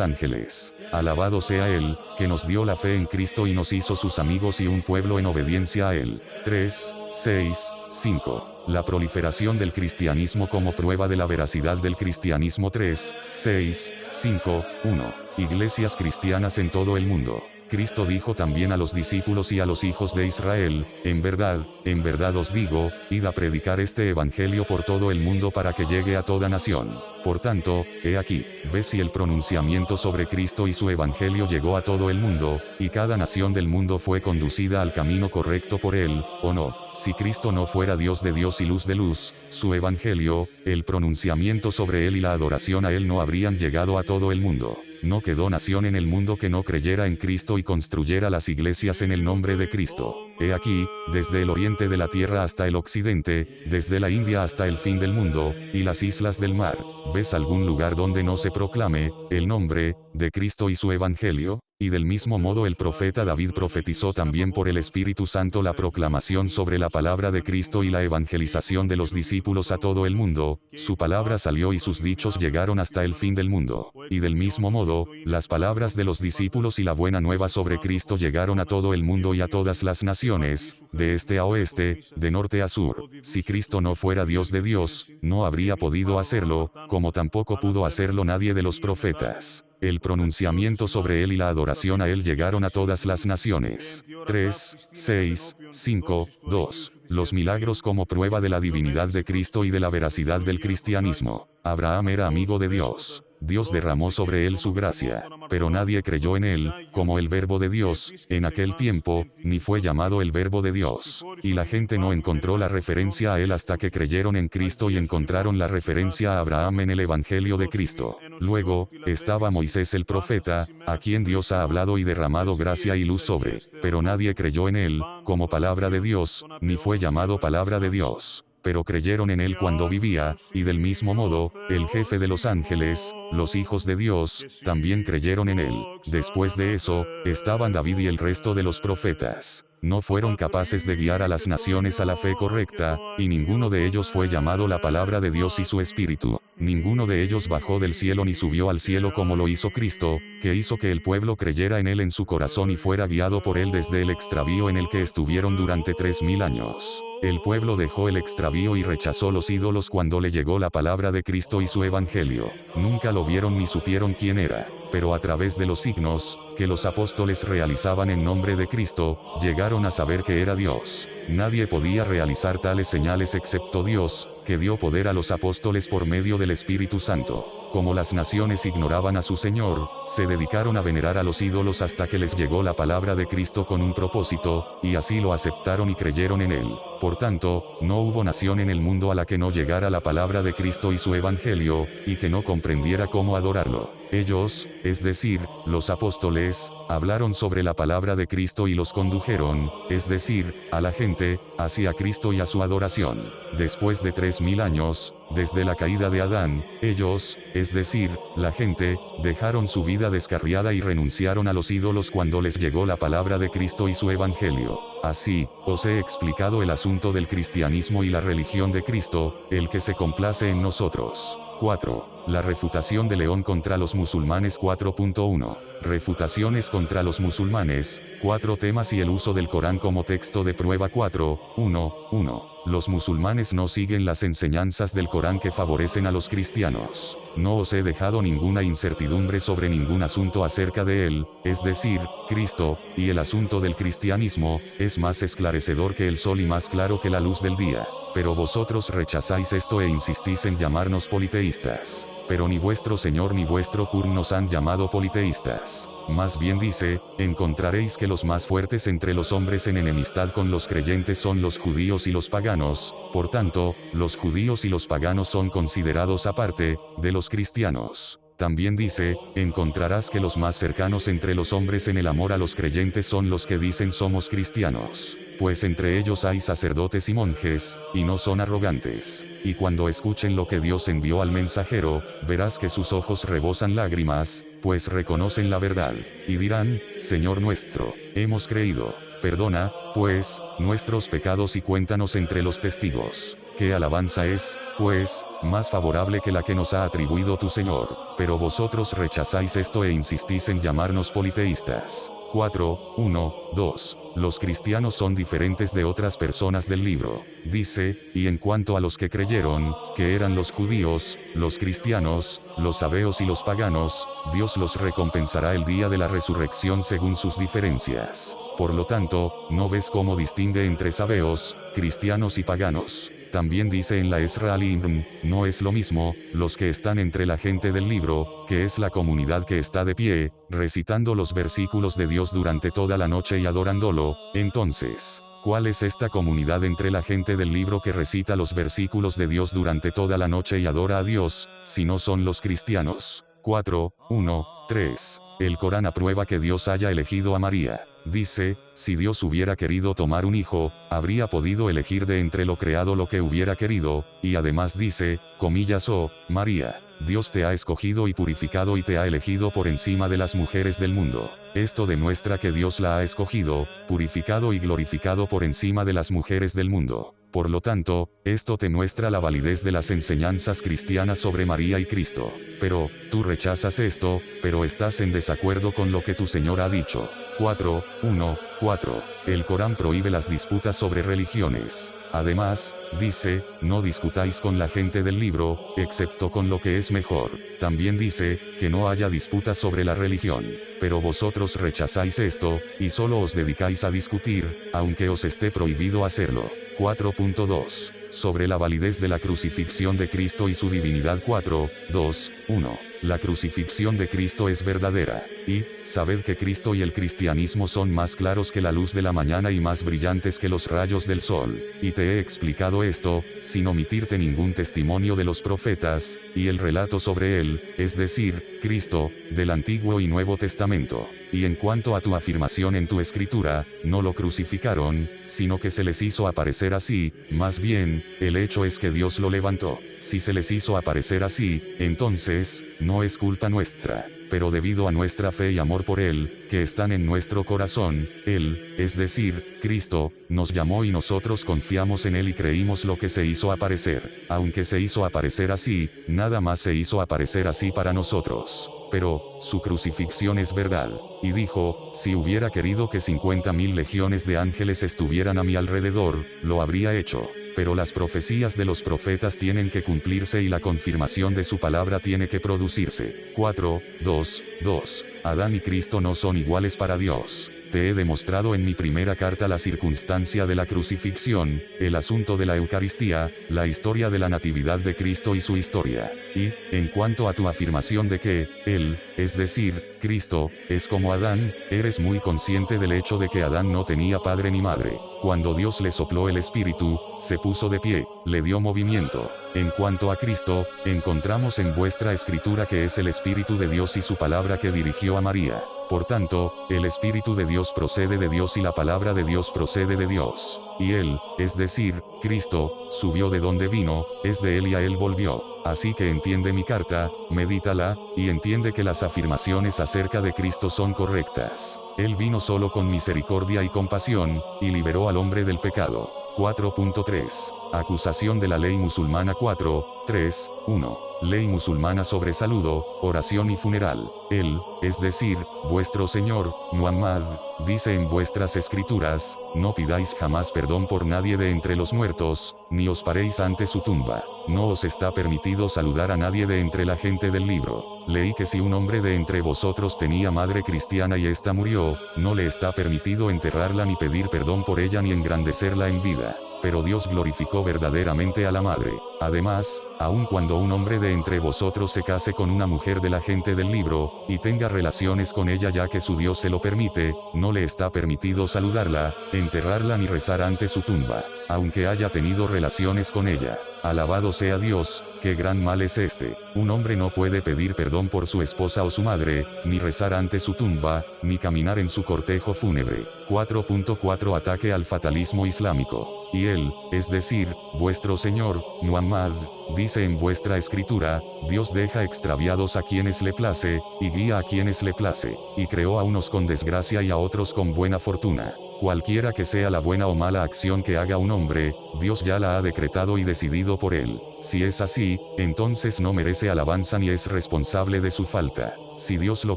A: ángeles. alabado sea Él, que nos dio la fe en Cristo y nos hizo sus amigos y un pueblo en obediencia a Él. 3, 6, 5. La proliferación del cristianismo como prueba de la veracidad del cristianismo. 3, 6, 5, 1. Iglesias cristianas en todo el mundo. Cristo dijo también a los discípulos y a los hijos de Israel, en verdad os digo, id a predicar este evangelio por todo el mundo para que llegue a toda nación. Por tanto, he aquí, ves si el pronunciamiento sobre Cristo y su evangelio llegó a todo el mundo, y cada nación del mundo fue conducida al camino correcto por él, o no. Si Cristo no fuera Dios de Dios y luz de luz, su evangelio, el pronunciamiento sobre él y la adoración a él no habrían llegado a todo el mundo. No quedó nación en el mundo que no creyera en Cristo y construyera las iglesias en el nombre de Cristo. He aquí, desde el oriente de la tierra hasta el occidente, desde la India hasta el fin del mundo, y las islas del mar. ¿Ves algún lugar donde no se proclame el nombre de Cristo y su evangelio? Y del mismo modo el profeta David profetizó también por el Espíritu Santo la proclamación sobre la palabra de Cristo y la evangelización de los discípulos a todo el mundo. Su palabra salió y sus dichos llegaron hasta el fin del mundo. Y del mismo modo, las palabras de los discípulos y la buena nueva sobre Cristo llegaron a todo el mundo y a todas las naciones, de este a oeste, de norte a sur. Si Cristo no fuera Dios de Dios, no habría podido hacerlo, como tampoco pudo hacerlo nadie de los profetas. El pronunciamiento sobre él y la adoración a él llegaron a todas las naciones. 3, 6, 5, 2. Los milagros como prueba de la divinidad de Cristo y de la veracidad del cristianismo. Abraham era amigo de Dios. Dios derramó sobre él su gracia, pero nadie creyó en él, como el Verbo de Dios, en aquel tiempo, ni fue llamado el Verbo de Dios. Y la gente no encontró la referencia a él hasta que creyeron en Cristo y encontraron la referencia a Abraham en el Evangelio de Cristo. Luego, estaba Moisés el profeta, a quien Dios ha hablado y derramado gracia y luz sobre, pero nadie creyó en él, como palabra de Dios, ni fue llamado palabra de Dios. Pero creyeron en él cuando vivía, y del mismo modo, el jefe de los ángeles, los hijos de Dios, también creyeron en él. Después de eso, estaban David y el resto de los profetas. No fueron capaces de guiar a las naciones a la fe correcta, y ninguno de ellos fue llamado la palabra de Dios y su espíritu. Ninguno de ellos bajó del cielo ni subió al cielo como lo hizo Cristo, que hizo que el pueblo creyera en él en su corazón y fuera guiado por él desde el extravío en el que estuvieron durante 3000 años. El pueblo dejó el extravío y rechazó los ídolos cuando le llegó la palabra de Cristo y su evangelio. Nunca lo vieron ni supieron quién era, pero a través de los signos que los apóstoles realizaban en nombre de Cristo, llegaron a saber que era Dios. Nadie podía realizar tales señales excepto Dios, que dio poder a los apóstoles por medio del Espíritu Santo. Como las naciones ignoraban a su Señor, se dedicaron a venerar a los ídolos hasta que les llegó la palabra de Cristo con un propósito, y así lo aceptaron y creyeron en él. Por tanto, no hubo nación en el mundo a la que no llegara la palabra de Cristo y su evangelio, y que no comprendiera cómo adorarlo. Ellos, es decir, los apóstoles, hablaron sobre la palabra de Cristo y los condujeron, es decir, a la gente, hacia Cristo y a su adoración. Después de 3000 años, desde la caída de Adán, ellos, es decir, la gente, dejaron su vida descarriada y renunciaron a los ídolos cuando les llegó la palabra de Cristo y su evangelio. Así, os he explicado el asunto del cristianismo y la religión de Cristo, el que se complace en nosotros. 4. La refutación de León contra los musulmanes. 4.1. Refutaciones contra los musulmanes, 4 temas y el uso del Corán como texto de prueba. 4.1.1. Los musulmanes no siguen las enseñanzas del Corán que favorecen a los cristianos. No os he dejado ninguna incertidumbre sobre ningún asunto acerca de él, es decir, Cristo, y el asunto del cristianismo, es más esclarecedor que el sol y más claro que la luz del día. Pero vosotros rechazáis esto e insistís en llamarnos politeístas. Pero ni vuestro Señor ni vuestro Qur'án nos han llamado politeístas. Más bien dice, encontraréis que los más fuertes entre los hombres en enemistad con los creyentes son los judíos y los paganos, por tanto, los judíos y los paganos son considerados aparte de los cristianos. También dice, encontrarás que los más cercanos entre los hombres en el amor a los creyentes son los que dicen somos cristianos. Pues entre ellos hay sacerdotes y monjes, y no son arrogantes. Y cuando escuchen lo que Dios envió al mensajero, verás que sus ojos rebosan lágrimas, pues reconocen la verdad, y dirán, Señor nuestro, hemos creído. Perdona, pues, nuestros pecados y cuéntanos entre los testigos. ¿qué alabanza es, pues, más favorable que la que nos ha atribuido tu Señor? Pero vosotros rechazáis esto e insistís en llamarnos politeístas. 4, 1, 2. Los cristianos son diferentes de otras personas del libro. Dice, y en cuanto a los que creyeron, que eran los judíos, los cristianos, los sabeos y los paganos, Dios los recompensará el día de la resurrección según sus diferencias. Por lo tanto, no ves cómo distingue entre sabeos, cristianos y paganos. También dice en la Esra al-Imr, no es lo mismo, los que están entre la gente del libro, que es la comunidad que está de pie, recitando los versículos de Dios durante toda la noche y adorándolo. Entonces, ¿cuál es esta comunidad entre la gente del libro que recita los versículos de Dios durante toda la noche y adora a Dios, si no son los cristianos? 4, 1, 3. El Corán aprueba que Dios haya elegido a María. Dice, si Dios hubiera querido tomar un hijo, habría podido elegir de entre lo creado lo que hubiera querido, y además dice, comillas, oh, María, Dios te ha escogido y purificado y te ha elegido por encima de las mujeres del mundo. Esto demuestra que Dios la ha escogido, purificado y glorificado por encima de las mujeres del mundo. Por lo tanto, esto te muestra la validez de las enseñanzas cristianas sobre María y Cristo. Pero, tú rechazas esto, pero estás en desacuerdo con lo que tu Señor ha dicho. 4, 1, 4. El Corán prohíbe las disputas sobre religiones. Además, dice, no discutáis con la gente del libro, excepto con lo que es mejor. También dice, que no haya disputas sobre la religión. Pero vosotros rechazáis esto, y solo os dedicáis a discutir, aunque os esté prohibido hacerlo. 4.2. Sobre la validez de la crucifixión de Cristo y su divinidad. 4, 2, 1. La crucifixión de Cristo es verdadera, y, sabed que Cristo y el cristianismo son más claros que la luz de la mañana y más brillantes que los rayos del sol. Y te he explicado esto, sin omitirte ningún testimonio de los profetas, y el relato sobre él, es decir, Cristo, del Antiguo y Nuevo Testamento. Y en cuanto a tu afirmación en tu escritura, no lo crucificaron, sino que se les hizo aparecer así, más bien, el hecho es que Dios lo levantó. Si se les hizo aparecer así, entonces, no es culpa nuestra, pero debido a nuestra fe y amor por Él, que están en nuestro corazón, Él, es decir, Cristo, nos llamó y nosotros confiamos en Él y creímos lo que se hizo aparecer. Aunque se hizo aparecer así, nada más se hizo aparecer así para nosotros. Pero, su crucifixión es verdad. Y dijo, si hubiera querido que 50.000 legiones de ángeles estuvieran a mi alrededor, lo habría hecho. Pero las profecías de los profetas tienen que cumplirse y la confirmación de su palabra tiene que producirse. 4, 2, 2. Adán y Cristo no son iguales para Dios. Te he demostrado en mi primera carta la circunstancia de la crucifixión, el asunto de la Eucaristía, la historia de la Natividad de Cristo y su historia. Y, en cuanto a tu afirmación de que, Él, es decir, Cristo, es como Adán, eres muy consciente del hecho de que Adán no tenía padre ni madre. Cuando Dios le sopló el espíritu, se puso de pie, le dio movimiento. En cuanto a Cristo, encontramos en vuestra escritura que es el Espíritu de Dios y su palabra que dirigió a María. Por tanto, el Espíritu de Dios procede de Dios y la palabra de Dios procede de Dios. Y Él, es decir, Cristo, subió de donde vino, es de Él y a Él volvió. Así que entiende mi carta, medítala, y entiende que las afirmaciones acerca de Cristo son correctas. Él vino solo con misericordia y compasión, y liberó al hombre del pecado. 4.3. Acusación de la ley musulmana. 4, 3, 1. Ley musulmana sobre saludo, oración y funeral. Él, es decir, vuestro Señor, Muhammad, dice en vuestras escrituras, no pidáis jamás perdón por nadie de entre los muertos, ni os paréis ante su tumba. No os está permitido saludar a nadie de entre la gente del libro. Leí que si un hombre de entre vosotros tenía madre cristiana y ésta murió, no le está permitido enterrarla ni pedir perdón por ella ni engrandecerla en vida. Pero Dios glorificó verdaderamente a la madre. Además, aun cuando un hombre de entre vosotros se case con una mujer de la gente del libro, y tenga relaciones con ella ya que su Dios se lo permite, no le está permitido saludarla, enterrarla ni rezar ante su tumba, aunque haya tenido relaciones con ella. Alabado sea Dios, qué gran mal es este. Un hombre no puede pedir perdón por su esposa o su madre, ni rezar ante su tumba, ni caminar en su cortejo fúnebre. 4.4 Ataque al fatalismo islámico. Y Él, es decir, vuestro Señor, Muhammad, dice en vuestra escritura, Dios deja extraviados a quienes le place, y guía a quienes le place, y creó a unos con desgracia y a otros con buena fortuna. Cualquiera que sea la buena o mala acción que haga un hombre, Dios ya la ha decretado y decidido por él. Si es así, entonces no merece alabanza ni es responsable de su falta. Si Dios lo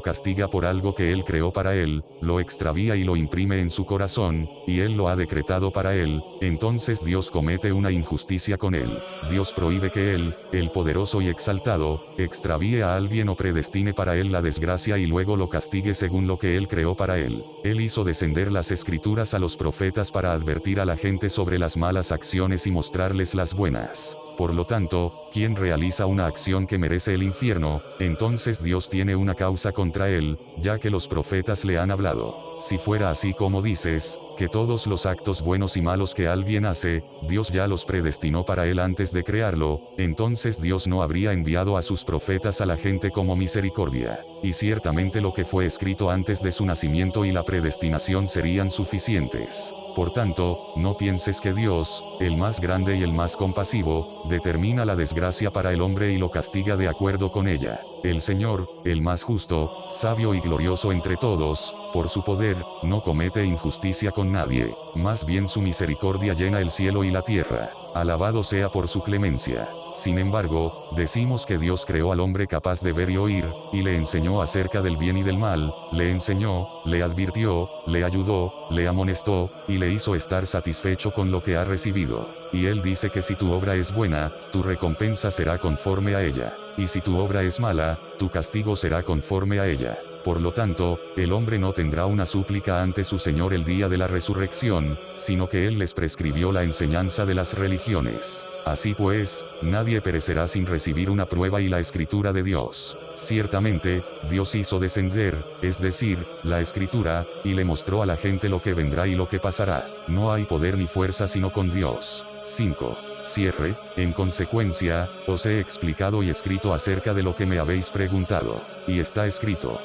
A: castiga por algo que él creó para él, lo extravía y lo imprime en su corazón, y él lo ha decretado para él, entonces Dios comete una injusticia con él. Dios prohíbe que él, el poderoso y exaltado, extravíe a alguien o predestine para él la desgracia y luego lo castigue según lo que él creó para él. Él hizo descender las escrituras a los profetas para advertir a la gente sobre las malas acciones y mostrarles las buenas. Por lo tanto, quien realiza una acción que merece el infierno, entonces Dios tiene una causa contra él, ya que los profetas le han hablado. Si fuera así como dices, que todos los actos buenos y malos que alguien hace, Dios ya los predestinó para él antes de crearlo, entonces Dios no habría enviado a sus profetas a la gente como misericordia. Y ciertamente lo que fue escrito antes de su nacimiento y la predestinación serían suficientes. Por tanto, no pienses que Dios, el más grande y el más compasivo, determina la desgracia para el hombre y lo castiga de acuerdo con ella. El Señor, el más justo, sabio y glorioso entre todos, por su poder, no comete injusticia con nadie, más bien su misericordia llena el cielo y la tierra. Alabado sea por su clemencia. Sin embargo, decimos que Dios creó al hombre capaz de ver y oír, y le enseñó acerca del bien y del mal, le enseñó, le advirtió, le ayudó, le amonestó, y le hizo estar satisfecho con lo que ha recibido. Y él dice que si tu obra es buena, tu recompensa será conforme a ella. Y si tu obra es mala, tu castigo será conforme a ella. Por lo tanto, el hombre no tendrá una súplica ante su Señor el día de la resurrección, sino que Él les prescribió la enseñanza de las religiones. Así pues, nadie perecerá sin recibir una prueba y la escritura de Dios. Ciertamente, Dios hizo descender, es decir, la escritura, y le mostró a la gente lo que vendrá y lo que pasará. No hay poder ni fuerza sino con Dios. 5. Cierre. En consecuencia, os he explicado y escrito acerca de lo que me habéis preguntado. Y está escrito.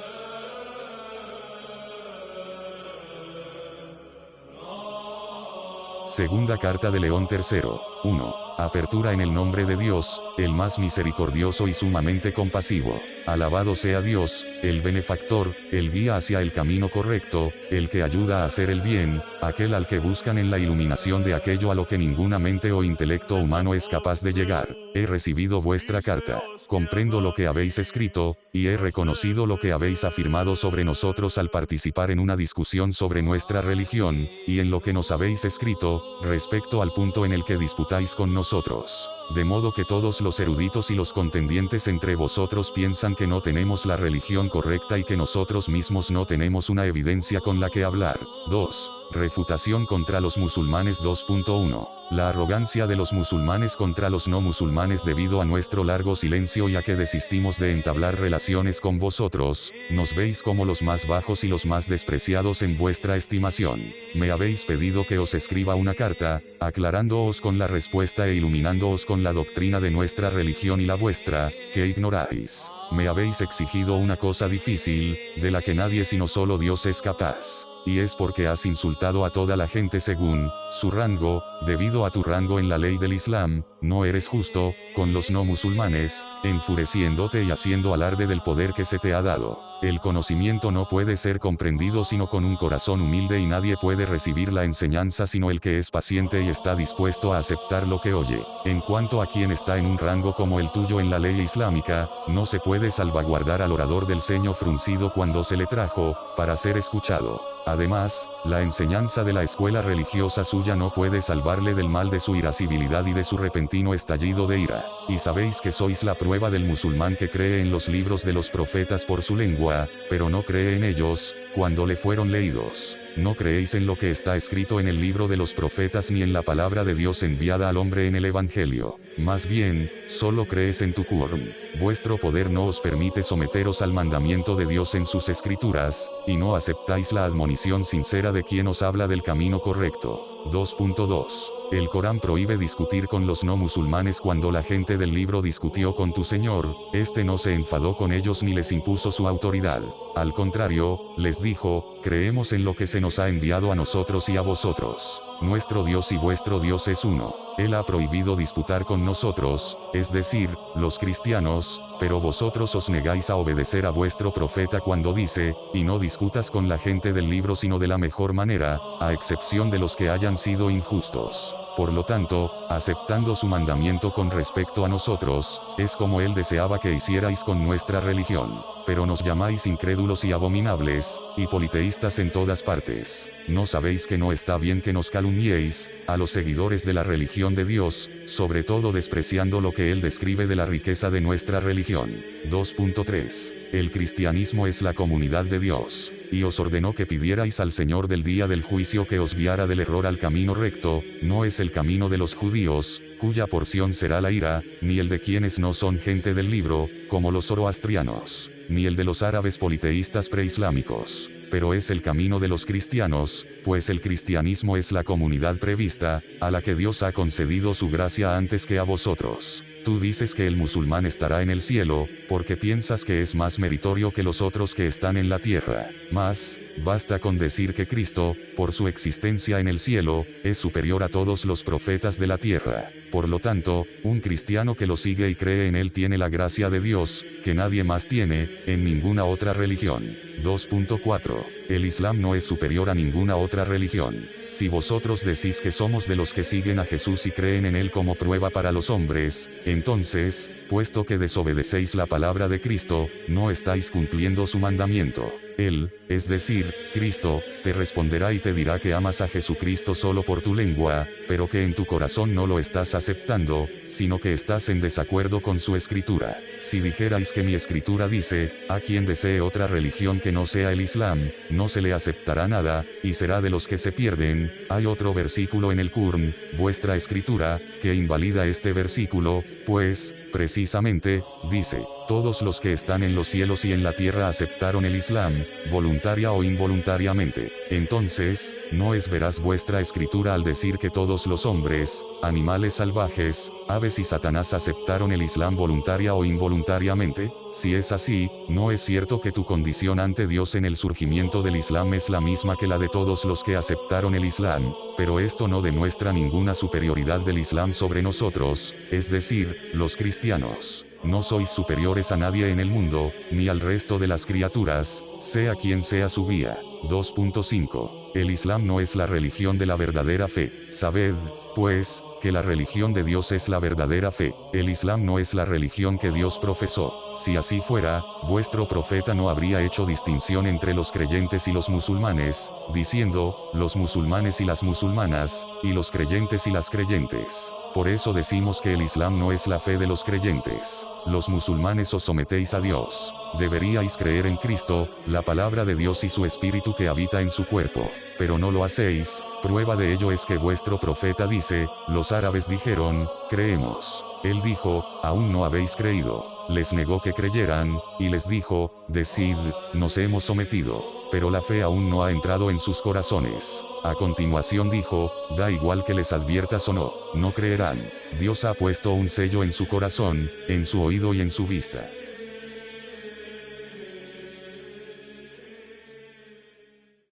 A: Segunda carta de León III. 1. Apertura en el nombre de Dios, el más misericordioso y sumamente compasivo. Alabado sea Dios, el benefactor, el guía hacia el camino correcto, el que ayuda a hacer el bien, aquel al que buscan en la iluminación de aquello a lo que ninguna mente o intelecto humano es capaz de llegar. He recibido vuestra carta. Comprendo lo que habéis escrito, y he reconocido lo que habéis afirmado sobre nosotros al participar en una discusión sobre nuestra religión, y en lo que nos habéis escrito, respecto al punto en el que disputáis con nosotros. De modo que todos los eruditos y los contendientes entre vosotros piensan que no tenemos la religión correcta y que nosotros mismos no tenemos una evidencia con la que hablar. 2. Refutación contra los musulmanes 2.1. La arrogancia de los musulmanes contra los no musulmanes debido a nuestro largo silencio y a que desistimos de entablar relaciones con vosotros, nos veis como los más bajos y los más despreciados en vuestra estimación. Me habéis pedido que os escriba una carta, aclarándoos con la respuesta e iluminándoos con la doctrina de nuestra religión y la vuestra, que ignoráis. Me habéis exigido una cosa difícil, de la que nadie sino solo Dios es capaz. Y es porque has insultado a toda la gente según su rango, debido a tu rango en la ley del Islam, no eres justo con los no musulmanes, enfureciéndote y haciendo alarde del poder que se te ha dado. El conocimiento no puede ser comprendido sino con un corazón humilde y nadie puede recibir la enseñanza sino el que es paciente y está dispuesto a aceptar lo que oye. En cuanto a quien está en un rango como el tuyo en la ley islámica, no se puede salvaguardar al orador del ceño fruncido cuando se le trajo, para ser escuchado. Además, la enseñanza de la escuela religiosa suya no puede salvarle del mal de su irascibilidad y de su repentino estallido de ira. Y sabéis que sois la prueba del musulmán que cree en los libros de los profetas por su lengua, pero no cree en ellos, cuando le fueron leídos. No creéis en lo que está escrito en el libro de los profetas ni en la palabra de Dios enviada al hombre en el Evangelio. Más bien, solo crees en tu Qur'án. Vuestro poder no os permite someteros al mandamiento de Dios en sus escrituras, y no aceptáis la admonición sincera de quien os habla del camino correcto. 2.2. El Corán prohíbe discutir con los no musulmanes. Cuando la gente del libro discutió con tu Señor, este no se enfadó con ellos ni les impuso su autoridad. Al contrario, les dijo, creemos en lo que se que nos ha enviado a nosotros y a vosotros. Nuestro Dios y vuestro Dios es uno. Él ha prohibido disputar con nosotros, es decir, los cristianos, pero vosotros os negáis a obedecer a vuestro profeta cuando dice, y no discutas con la gente del libro sino de la mejor manera, a excepción de los que hayan sido injustos. Por lo tanto, aceptando su mandamiento con respecto a nosotros, es como Él deseaba que hicierais con nuestra religión. Pero nos llamáis incrédulos y abominables, y politeístas en todas partes. ¿No sabéis que no está bien que nos calumniéis, a los seguidores de la religión de Dios, sobre todo despreciando lo que Él describe de la riqueza de nuestra religión? 2.3. El cristianismo es la comunidad de Dios, y os ordenó que pidierais al Señor del día del juicio que os guiara del error al camino recto, no es el camino de los judíos, cuya porción será la ira, ni el de quienes no son gente del libro, como los zoroastrianos, ni el de los árabes politeístas preislámicos, pero es el camino de los cristianos, pues el cristianismo es la comunidad prevista, a la que Dios ha concedido su gracia antes que a vosotros. Tú dices que el musulmán estará en el cielo, porque piensas que es más meritorio que los otros que están en la tierra. Mas, basta con decir que Cristo, por su existencia en el cielo, es superior a todos los profetas de la tierra. Por lo tanto, un cristiano que lo sigue y cree en él tiene la gracia de Dios, que nadie más tiene, en ninguna otra religión. 2.4. El Islam no es superior a ninguna otra religión. Si vosotros decís que somos de los que siguen a Jesús y creen en él como prueba para los hombres, entonces, puesto que desobedecéis la palabra de Cristo, no estáis cumpliendo su mandamiento. Él, es decir, Cristo, te responderá y te dirá que amas a Jesucristo solo por tu lengua, pero que en tu corazón no lo estás aceptando, sino que estás en desacuerdo con su escritura. Si dijerais que mi escritura dice, a quien desee otra religión que no sea el Islam, no se le aceptará nada, y será de los que se pierden, hay otro versículo en el Qur'án, vuestra escritura, que invalida este versículo, pues, precisamente, dice, todos los que están en los cielos y en la tierra aceptaron el Islam, voluntaria o involuntariamente. Entonces, ¿no es veraz vuestra escritura al decir que todos los hombres, animales salvajes, aves y Satanás aceptaron el Islam voluntaria o involuntariamente? Si es así, ¿no es cierto que tu condición ante Dios en el surgimiento del Islam es la misma que la de todos los que aceptaron el Islam? Pero esto no demuestra ninguna superioridad del Islam sobre nosotros, es decir, los cristianos. No sois superiores a nadie en el mundo, ni al resto de las criaturas, sea quien sea su guía. 2.5. El Islam no es la religión de la verdadera fe. Sabed, pues, que la religión de Dios es la verdadera fe. El Islam no es la religión que Dios profesó. Si así fuera, vuestro profeta no habría hecho distinción entre los creyentes y los musulmanes, diciendo, los musulmanes y las musulmanas, y los creyentes y las creyentes. Por eso decimos que el Islam no es la fe de los creyentes. Los musulmanes os sometéis a Dios. Deberíais creer en Cristo, la palabra de Dios y su espíritu que habita en su cuerpo. Pero no lo hacéis, prueba de ello es que vuestro profeta dice, los árabes dijeron, creemos. Él dijo, aún no habéis creído. Les negó que creyeran, y les dijo, decid, nos hemos sometido. Pero la fe aún no ha entrado en sus corazones. A continuación dijo, da igual que les adviertas o no, no creerán. Dios ha puesto un sello en su corazón, en su oído y en su vista.